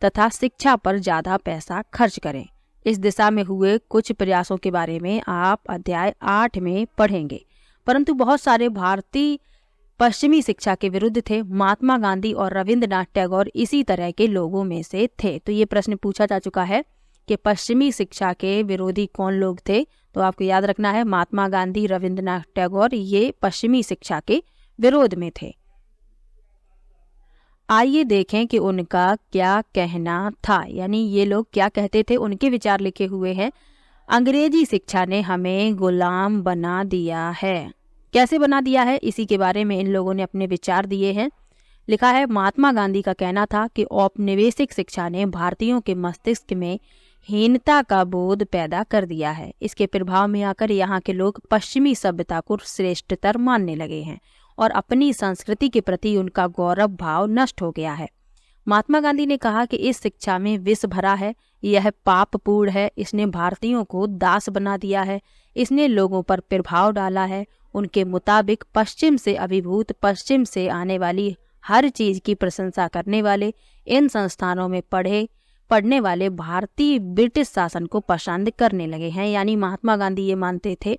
तथा शिक्षा पर ज़्यादा पैसा खर्च करें। इस दिशा में हुए कुछ प्रयासों के बारे में आप अध्याय 8 में पढ़ेंगे। परंतु बहुत सारे भारतीय पश्चिमी शिक्षा के विरुद्ध थे। महात्मा गांधी और रविंद्रनाथ टैगोर इसी तरह के लोगों में से थे। तो ये प्रश्न पूछा जा चुका है कि पश्चिमी शिक्षा के विरोधी कौन लोग थे। तो आपको याद रखना है, महात्मा गांधी, रविंद्रनाथ टैगोर ये पश्चिमी शिक्षा के विरोध में थे। आइए देखें कि उनका क्या कहना था, यानी ये लोग क्या कहते थे, उनके विचार लिखे हुए हैं। अंग्रेजी शिक्षा ने हमें गुलाम बना दिया है। कैसे बना दिया है, इसी के बारे में इन लोगों ने अपने विचार दिए हैं। लिखा है, महात्मा गांधी का कहना था कि औपनिवेशिक शिक्षा ने भारतीयों के मस्तिष्क में हीनता का बोध पैदा कर दिया है। इसके प्रभाव में आकर यहाँ के लोग पश्चिमी सभ्यता को श्रेष्ठतर मानने लगे हैं और अपनी संस्कृति के प्रति उनका गौरव भाव नष्ट हो गया है। महात्मा गांधी ने कहा कि इस शिक्षा में विष भरा है, यह पापपूर्ण है, इसने भारतीयों को दास बना दिया है, इसने लोगों पर प्रभाव डाला है। उनके मुताबिक पश्चिम से अभिभूत, पश्चिम से आने वाली हर चीज की प्रशंसा करने वाले इन संस्थानों में पढ़ने वाले भारतीय ब्रिटिश शासन को पसंद करने लगे हैं। यानी महात्मा गांधी ये मानते थे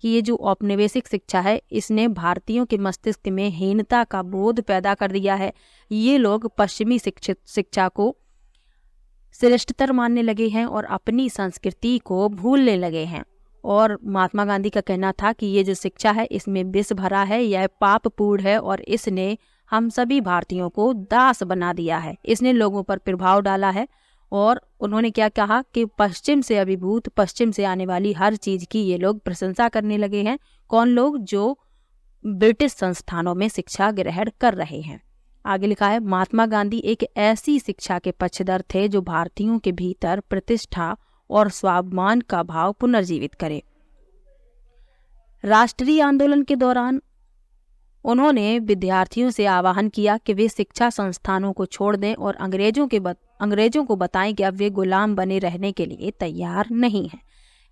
कि ये जो औपनिवेशिक शिक्षा है इसने भारतीयों के मस्तिष्क में हीनता का बोध पैदा कर दिया है। ये लोग पश्चिमी शिक्षा को श्रेष्ठतर मानने लगे हैं और अपनी संस्कृति को भूलने लगे हैं। और महात्मा गांधी का कहना था कि ये जो शिक्षा है इसमें विष भरा है, यह पापपूर्ण है और इसने हम सभी भारतीयों को दास बना दिया है, इसने लोगों पर प्रभाव डाला है। और उन्होंने क्या कहा कि पश्चिम से अभिभूत, पश्चिम से आने वाली हर चीज की ये लोग प्रशंसा करने लगे हैं। कौन लोग? जो ब्रिटिश संस्थानों में शिक्षा ग्रहण कर रहे हैं। आगे लिखा है, महात्मा गांधी एक ऐसी शिक्षा के पक्षधर थे जो भारतीयों के भीतर प्रतिष्ठा और स्वाभिमान का भाव पुनर्जीवित करे। राष्ट्रीय आंदोलन के दौरान उन्होंने विद्यार्थियों से आह्वान किया कि वे शिक्षा संस्थानों को छोड़ दें और अंग्रेजों को बताएं कि अब वे गुलाम बने रहने के लिए तैयार नहीं हैं।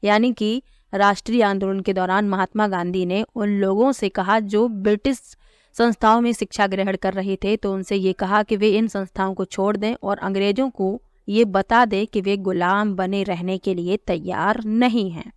यानी कि राष्ट्रीय आंदोलन के दौरान महात्मा गांधी ने उन लोगों से कहा जो ब्रिटिश संस्थाओं में शिक्षा ग्रहण कर रहे थे, तो उनसे ये कहा कि वे इन संस्थाओं को छोड़ दें और अंग्रेजों को ये बता दें कि वे गुलाम बने रहने के लिए तैयार नहीं हैं।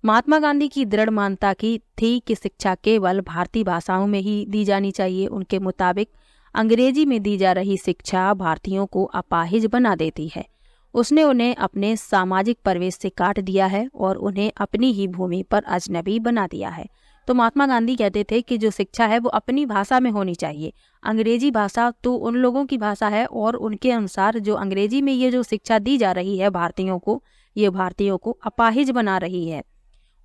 महात्मा गांधी की दृढ़ मान्यता की थी कि शिक्षा केवल भारतीय भाषाओं में ही दी जानी चाहिए। उनके मुताबिक अंग्रेजी में दी जा रही शिक्षा भारतीयों को अपाहिज बना देती है। उसने उन्हें अपने सामाजिक परिवेश से काट दिया है और उन्हें अपनी ही भूमि पर अजनबी बना दिया है। तो महात्मा गांधी कहते थे कि जो शिक्षा है वो अपनी भाषा में होनी चाहिए। अंग्रेजी भाषा तो उन लोगों की भाषा है और उनके अनुसार जो अंग्रेजी में ये जो शिक्षा दी जा रही है भारतीयों को, ये भारतीयों को अपाहिज बना रही है।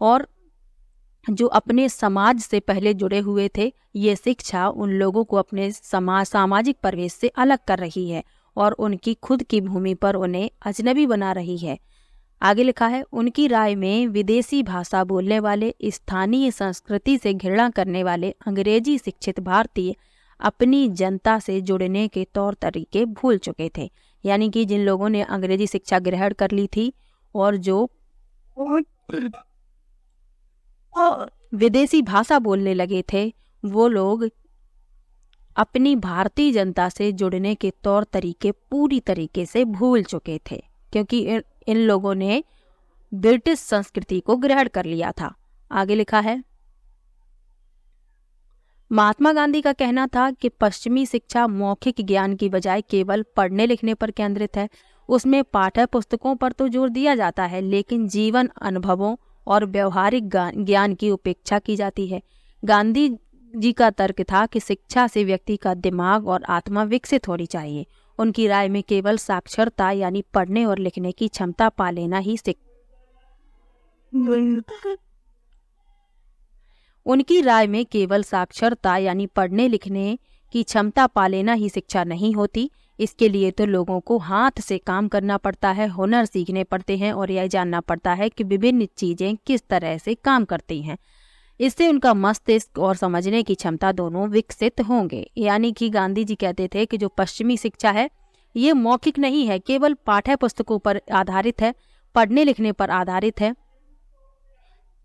और जो अपने समाज से पहले जुड़े हुए थे, ये शिक्षा उन लोगों को अपने सामाजिक परिवेश से अलग कर रही है और उनकी खुद की भूमि पर उन्हें अजनबी बना रही है। आगे लिखा है, उनकी राय में विदेशी भाषा बोलने वाले, स्थानीय संस्कृति से घृणा करने वाले अंग्रेजी शिक्षित भारतीय अपनी जनता से जुड़ने के तौर तरीके भूल चुके थे। यानी कि जिन लोगों ने अंग्रेजी शिक्षा ग्रहण कर ली थी और जो विदेशी भाषा बोलने लगे थे, वो लोग अपनी भारतीय जनता से जुड़ने के तौर तरीके पूरी तरीके से भूल चुके थे, क्योंकि इन लोगों ने ब्रिटिश संस्कृति को ग्रहण कर लिया था। आगे लिखा है, महात्मा गांधी का कहना था कि पश्चिमी शिक्षा मौखिक ज्ञान की बजाय केवल पढ़ने लिखने पर केंद्रित है। उसमें पाठ्य पुस्तकों पर तो जोर दिया जाता है, लेकिन जीवन अनुभवों और व्यवहारिक ज्ञान की उपेक्षा की जाती है। गांधी जी का तर्क था कि शिक्षा से व्यक्ति का दिमाग और आत्मा विकसित होनी चाहिए। उनकी राय में केवल साक्षरता यानी पढ़ने और लिखने की क्षमता पा लेना ही उनकी राय में केवल साक्षरता यानी पढ़ने लिखने की क्षमता पा लेना ही शिक्षा नहीं होती। इसके लिए तो लोगों को हाथ से काम करना पड़ता है, हुनर सीखने पड़ते हैं और यह जानना पड़ता है कि विभिन्न चीजें किस तरह से काम करती हैं। इससे उनका मस्तिष्क और समझने की क्षमता दोनों विकसित होंगे। यानी कि गांधी जी कहते थे कि जो पश्चिमी शिक्षा है ये मौखिक नहीं है, केवल पाठ्य पुस्तकों पर आधारित है, पढ़ने लिखने पर आधारित है।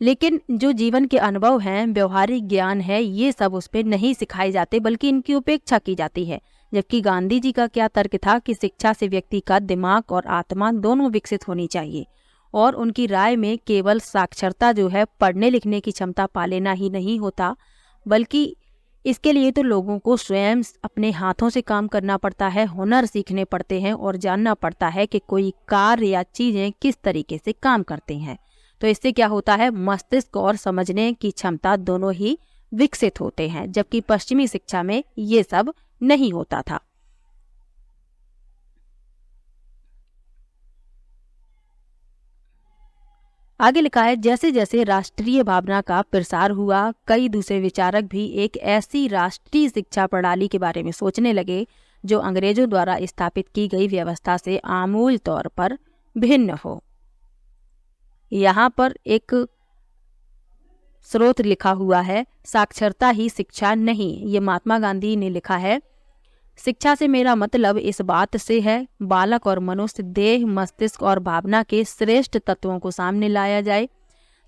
लेकिन जो जीवन के अनुभव हैं, व्यवहारिक ज्ञान है, ये सब उस पर नहीं सिखाए जाते बल्कि इनकी उपेक्षा की जाती है। जबकि गांधी जी का क्या तर्क था कि शिक्षा से व्यक्ति का दिमाग और आत्मा दोनों विकसित होनी चाहिए, और उनकी राय में केवल साक्षरता जो है पढ़ने लिखने की क्षमता पा लेना ही नहीं होता, बल्कि इसके लिए तो लोगों को स्वयं अपने हाथों से काम करना पड़ता है, हुनर सीखने पड़ते हैं और जानना पड़ता है कि कोई कार्य या चीज़ें किस तरीके से काम करते हैं। तो इससे क्या होता है, मस्तिष्क और समझने की क्षमता दोनों ही विकसित होते हैं, जबकि पश्चिमी शिक्षा में ये सब नहीं होता था। आगे लिखा है, जैसे जैसे राष्ट्रीय भावना का प्रसार हुआ, कई दूसरे विचारक भी एक ऐसी राष्ट्रीय शिक्षा प्रणाली के बारे में सोचने लगे जो अंग्रेजों द्वारा स्थापित की गई व्यवस्था से आमूल तौर पर भिन्न हो। यहाँ पर एक स्रोत लिखा हुआ है, साक्षरता ही शिक्षा नहीं। ये महात्मा गांधी ने लिखा है। शिक्षा से मेरा मतलब इस बात से है, बालक और मनुष्य देह, मस्तिष्क और भावना के श्रेष्ठ तत्वों को सामने लाया जाए।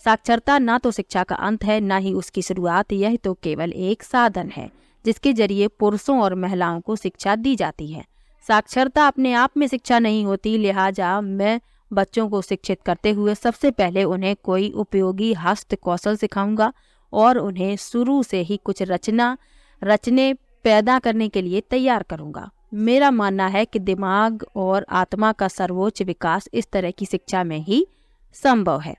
साक्षरता ना तो शिक्षा का अंत है, ना ही उसकी शुरुआत। यह तो केवल एक साधन है जिसके जरिए पुरुषों और महिलाओं को शिक्षा दी जाती है। साक्षरता अपने आप में शिक्षा नहीं होती। लिहाजा मैं बच्चों को शिक्षित करते हुए सबसे पहले उन्हें कोई उपयोगी हस्त कौशल सिखाऊंगा और उन्हें शुरू से ही कुछ रचने पैदा करने के लिए तैयार करूंगा। मेरा मानना है कि दिमाग और आत्मा का सर्वोच्च विकास इस तरह की शिक्षा में ही संभव है।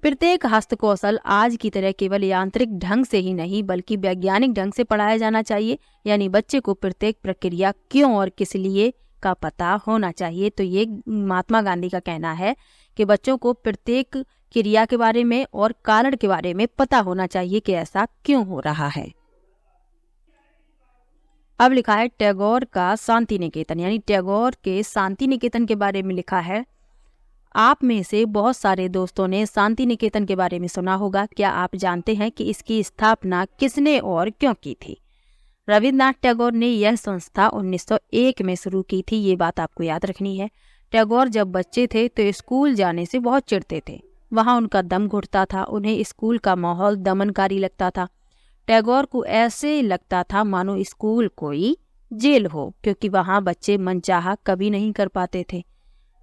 प्रत्येक हस्तकौशल आज की तरह केवल यांत्रिक ढंग से ही नहीं बल्कि वैज्ञानिक ढंग से पढ़ाया जाना चाहिए। यानी बच्चे को प्रत्येक प्रक्रिया क्यों और किस लिए का पता होना चाहिए। तो ये महात्मा गांधी का कहना है कि बच्चों को प्रत्येक क्रिया के बारे में और कारण के बारे में पता होना चाहिए कि ऐसा क्यों हो रहा है। अब लिखा है टैगोर का शांति निकेतन, यानी टैगोर के शांति निकेतन के बारे में लिखा है। आप में से बहुत सारे दोस्तों ने शांति निकेतन के बारे में सुना होगा। क्या आप जानते हैं कि इसकी स्थापना किसने और क्यों की थी? रविन्द्रनाथ टैगोर ने यह संस्था 1901 में शुरू की थी। ये बात आपको याद रखनी है। टैगोर जब बच्चे थे तो स्कूल जाने से बहुत चिढ़ते थे। वहाँ उनका दम घुटता था। उन्हें स्कूल का माहौल दमनकारी लगता था। टैगोर को ऐसे लगता था मानो स्कूल कोई जेल हो, क्योंकि वहाँ बच्चे मनचाहा कभी नहीं कर पाते थे।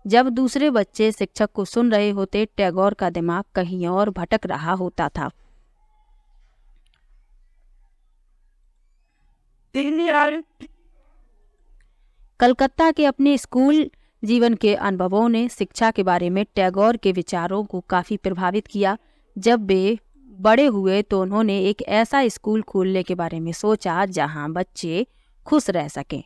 जब दूसरे बच्चे शिक्षक को सुन रहे होते, टैगोर का दिमाग कहीं और भटक रहा होता था। कलकत्ता के अपने स्कूल जीवन के अनुभवों ने शिक्षा के बारे में टैगोर के विचारों को काफी प्रभावित किया। जब वे बड़े हुए तो उन्होंने एक ऐसा स्कूल खोलने के बारे में सोचा जहां बच्चे खुश रह सकें।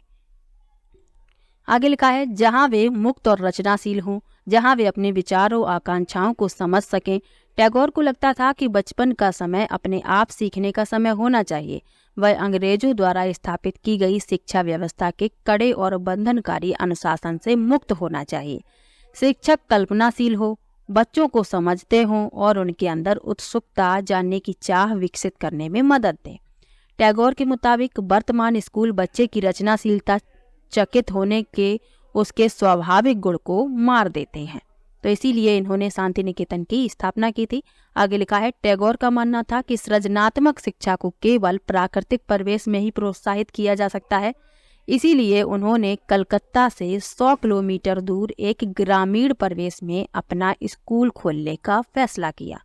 आगे लिखा है, जहां वे मुक्त और रचनाशील हों, जहां वे अपने विचारों आकांक्षाओं को समझ सकें। टैगोर को लगता था कि बचपन का समय अपने आप सीखने का समय होना चाहिए। वह अंग्रेजों द्वारा स्थापित की गई शिक्षा व्यवस्था के कड़े और बंधनकारी अनुशासन से मुक्त होना चाहिए। शिक्षक कल्पनाशील हो, बच्चों को समझते हों और उनके अंदर उत्सुकता, जानने की चाह विकसित करने में मदद दें। टैगोर के मुताबिक वर्तमान स्कूल बच्चे की रचनाशीलता, चकित होने के उसके स्वाभाविक गुण को मार देते हैं। तो इसीलिए इन्होंने शांति निकेतन की स्थापना की थी। आगे लिखा है, टैगोर का मानना था कि सृजनात्मक शिक्षा को केवल प्राकृतिक परिवेश में ही प्रोत्साहित किया जा सकता है। इसीलिए उन्होंने कलकत्ता से 100 किलोमीटर दूर एक ग्रामीण परिवेश में अपना स्कूल खोलने का फैसला किया।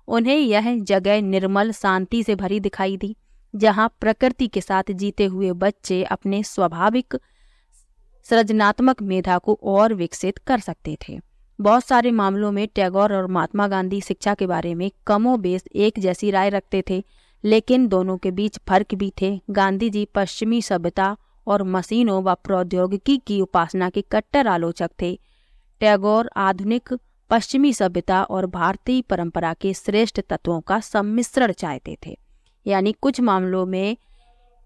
उन्हें यह जगह निर्मल शांति से भरी दिखाई दी, जहां प्रकृति के साथ जीते हुए बच्चे अपने स्वाभाविक सृजनात्मक मेधा को और विकसित कर सकते थे। बहुत सारे मामलों में टैगोर और महात्मा गांधी शिक्षा के बारे में कमोबेश एक जैसी राय रखते थे, लेकिन दोनों के बीच फर्क भी थे। गांधी जी पश्चिमी सभ्यता और मशीनों व प्रौद्योगिकी की उपासना के कट्टर आलोचक थे। टैगोर आधुनिक पश्चिमी सभ्यता और भारतीय परंपरा के श्रेष्ठ तत्वों का सम्मिश्रण चाहते थे। यानी कुछ मामलों में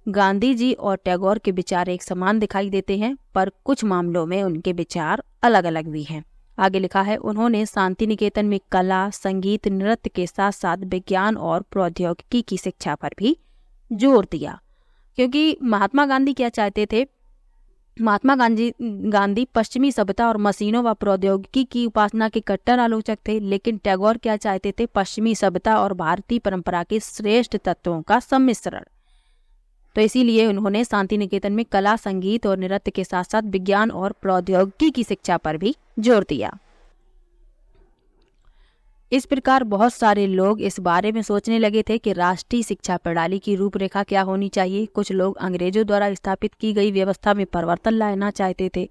गांधी जी और टैगोर के विचार एक समान दिखाई देते हैं, पर कुछ मामलों में उनके विचार अलग अलग भी हैं। आगे लिखा है, उन्होंने शांति निकेतन में कला, संगीत, नृत्य के साथ साथ विज्ञान और प्रौद्योगिकी की शिक्षा पर भी जोर दिया। क्योंकि महात्मा गांधी क्या चाहते थे महात्मा गांधी पश्चिमी सभ्यता और मशीनों व प्रौद्योगिकी की उपासना के कट्टर आलोचक थे, लेकिन टैगोर क्या चाहते थे? पश्चिमी सभ्यता और भारतीय परंपरा के श्रेष्ठ तत्वों का सम्मिश्रण। तो इसीलिए उन्होंने शांति निकेतन में कला, संगीत और नृत्य के साथ साथ विज्ञान और प्रौद्योगिकी की शिक्षा पर भी जोर दिया। इस प्रकार बहुत सारे लोग इस बारे में सोचने लगे थे कि राष्ट्रीय शिक्षा प्रणाली की रूपरेखा क्या होनी चाहिए। कुछ लोग अंग्रेजों द्वारा स्थापित की गई व्यवस्था में परिवर्तन लाना चाहते थे।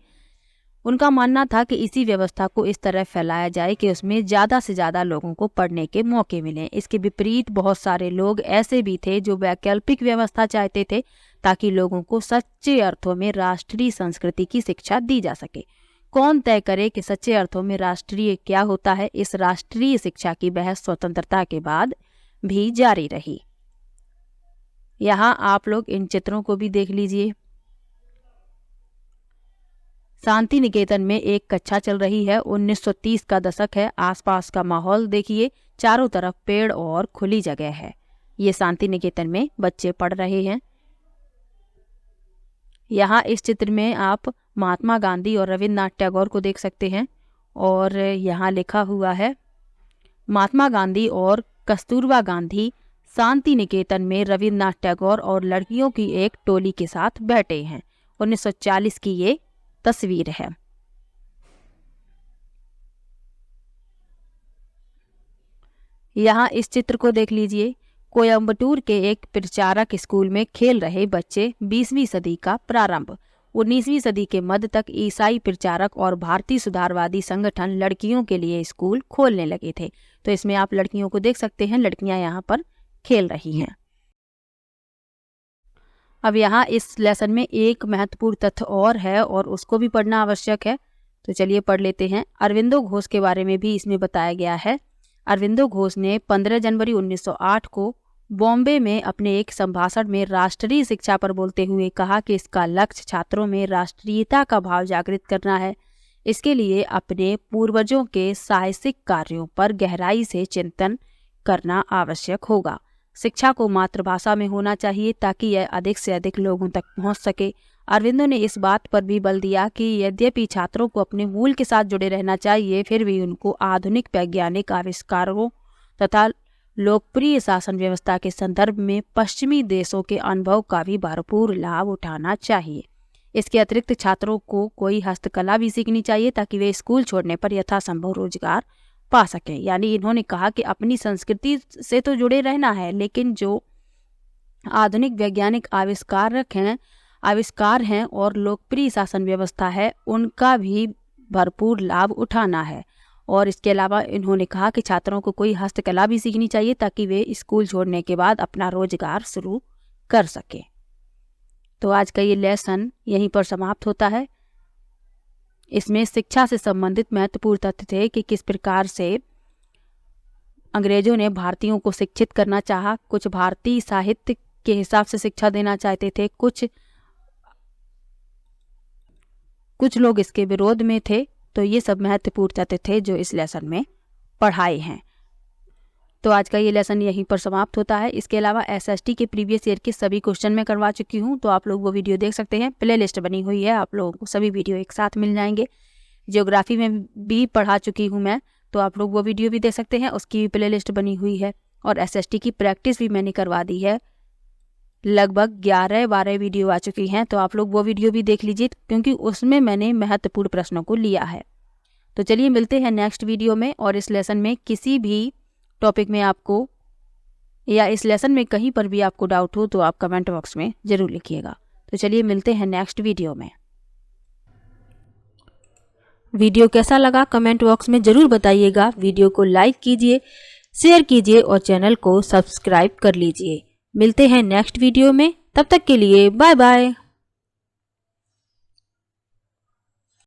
उनका मानना था कि इसी व्यवस्था को इस तरह फैलाया जाए कि उसमें ज़्यादा से ज़्यादा लोगों को पढ़ने के मौके मिलें। इसके विपरीत बहुत सारे लोग ऐसे भी थे जो वैकल्पिक व्यवस्था चाहते थे, ताकि लोगों को सच्चे अर्थों में राष्ट्रीय संस्कृति की शिक्षा दी जा सके। कौन तय करे कि सच्चे अर्थों में राष्ट्रीय क्या होता है? इस राष्ट्रीय शिक्षा की बहस स्वतंत्रता के बाद भी जारी रही। यहाँ आप लोग इन चित्रों को भी देख लीजिए। शांति निकेतन में एक कक्षा चल रही है। 1930 का दशक है। आसपास का माहौल देखिए, चारों तरफ पेड़ और खुली जगह है। ये शांति निकेतन में बच्चे पढ़ रहे हैं। यहाँ इस चित्र में आप महात्मा गांधी और रविन्द्रनाथ टैगोर को देख सकते हैं, और यहाँ लिखा हुआ है महात्मा गांधी और कस्तूरबा गांधी शांति निकेतन में रविन्द्रनाथ टैगोर और लड़कियों की एक टोली के साथ बैठे हैं। 1940 की ये तस्वीर है। यहाँ इस चित्र को देख लीजिए। कोयम्बटूर के एक प्रचारक स्कूल में खेल रहे बच्चे। 20वीं सदी का प्रारंभ। 19वीं सदी के मध्य तक ईसाई प्रचारक और भारतीय सुधारवादी संगठन लड़कियों के लिए स्कूल खोलने लगे थे। तो इसमें आप लड़कियों को देख सकते हैं, लड़कियां यहाँ पर खेल रही हैं। अब यहाँ इस लेसन में एक महत्वपूर्ण तथ्य और है और उसको भी पढ़ना आवश्यक है, तो चलिए पढ़ लेते हैं। अरविंदो घोष के बारे में भी इसमें बताया गया है। अरविंदो घोष ने 15 जनवरी 1908 को बॉम्बे में अपने एक संभाषण में राष्ट्रीय शिक्षा पर बोलते हुए कहा कि इसका लक्ष्य छात्रों में राष्ट्रीयता का भाव जागृत करना है। इसके लिए अपने पूर्वजों के साहसिक कार्यों पर गहराई से चिंतन करना आवश्यक होगा। शिक्षा को मातृभाषा में होना चाहिए ताकि यह अधिक से अधिक लोगों तक पहुंच सके। अरविंदो ने इस बात पर भी बल दिया कि यद्यपि छात्रों को अपने मूल के साथ जुड़े रहना चाहिए, फिर भी उनको आधुनिक वैज्ञानिक आविष्कारों तथा लोकप्रिय शासन व्यवस्था के संदर्भ में पश्चिमी देशों के अनुभव का भी भरपूर लाभ उठाना चाहिए। इसके अतिरिक्त छात्रों को कोई हस्तकला भी सीखनी चाहिए ताकि वे स्कूल छोड़ने पर यथासंभव रोजगार पा सकें। यानी इन्होंने कहा कि अपनी संस्कृति से तो जुड़े रहना है, लेकिन जो आधुनिक वैज्ञानिक आविष्कार हैं और लोकप्रिय शासन व्यवस्था है, उनका भी भरपूर लाभ उठाना है। और इसके अलावा इन्होंने कहा कि छात्रों को कोई हस्तकला भी सीखनी चाहिए ताकि वे स्कूल छोड़ने के बाद अपना रोजगार शुरू कर सके। तो आज का ये लेसन यहीं पर समाप्त होता है। इसमें शिक्षा से संबंधित महत्वपूर्ण तथ्य थे कि किस प्रकार से अंग्रेजों ने भारतीयों को शिक्षित करना चाहा। कुछ भारतीय साहित्य के हिसाब से शिक्षा देना चाहते थे, कुछ लोग इसके विरोध में थे। तो ये सब महत्वपूर्ण तथ्य थे जो इस लेसन में पढ़ाए हैं। तो आज का ये लेसन यहीं पर समाप्त होता है। इसके अलावा एसएसटी के प्रीवियस ईयर के सभी क्वेश्चन मैं करवा चुकी हूँ, तो आप लोग वो वीडियो देख सकते हैं। प्ले लिस्ट बनी हुई है, आप लोगों को सभी वीडियो एक साथ मिल जाएंगे। ज्योग्राफी में भी पढ़ा चुकी हूँ मैं, तो आप लोग वो वीडियो भी देख सकते हैं, उसकी भी प्ले लिस्ट बनी हुई है। और एसएसटी की प्रैक्टिस भी मैंने करवा दी है। लगभग 11-12 वीडियो आ चुकी हैं, तो आप लोग वो वीडियो भी देख लीजिए, क्योंकि उसमें मैंने महत्वपूर्ण प्रश्नों को लिया है। तो चलिए मिलते हैं नेक्स्ट वीडियो में। और इस लेसन में किसी भी टॉपिक में आपको या इस लेसन में कहीं पर भी आपको डाउट हो तो आप कमेंट बॉक्स में ज़रूर लिखिएगा। तो चलिए मिलते हैं नेक्स्ट वीडियो में। वीडियो कैसा लगा कमेंट बॉक्स में ज़रूर बताइएगा। वीडियो को लाइक कीजिए, शेयर कीजिए और चैनल को सब्सक्राइब कर लीजिए। मिलते हैं नेक्स्ट वीडियो में, तब तक के लिए बाय बाय।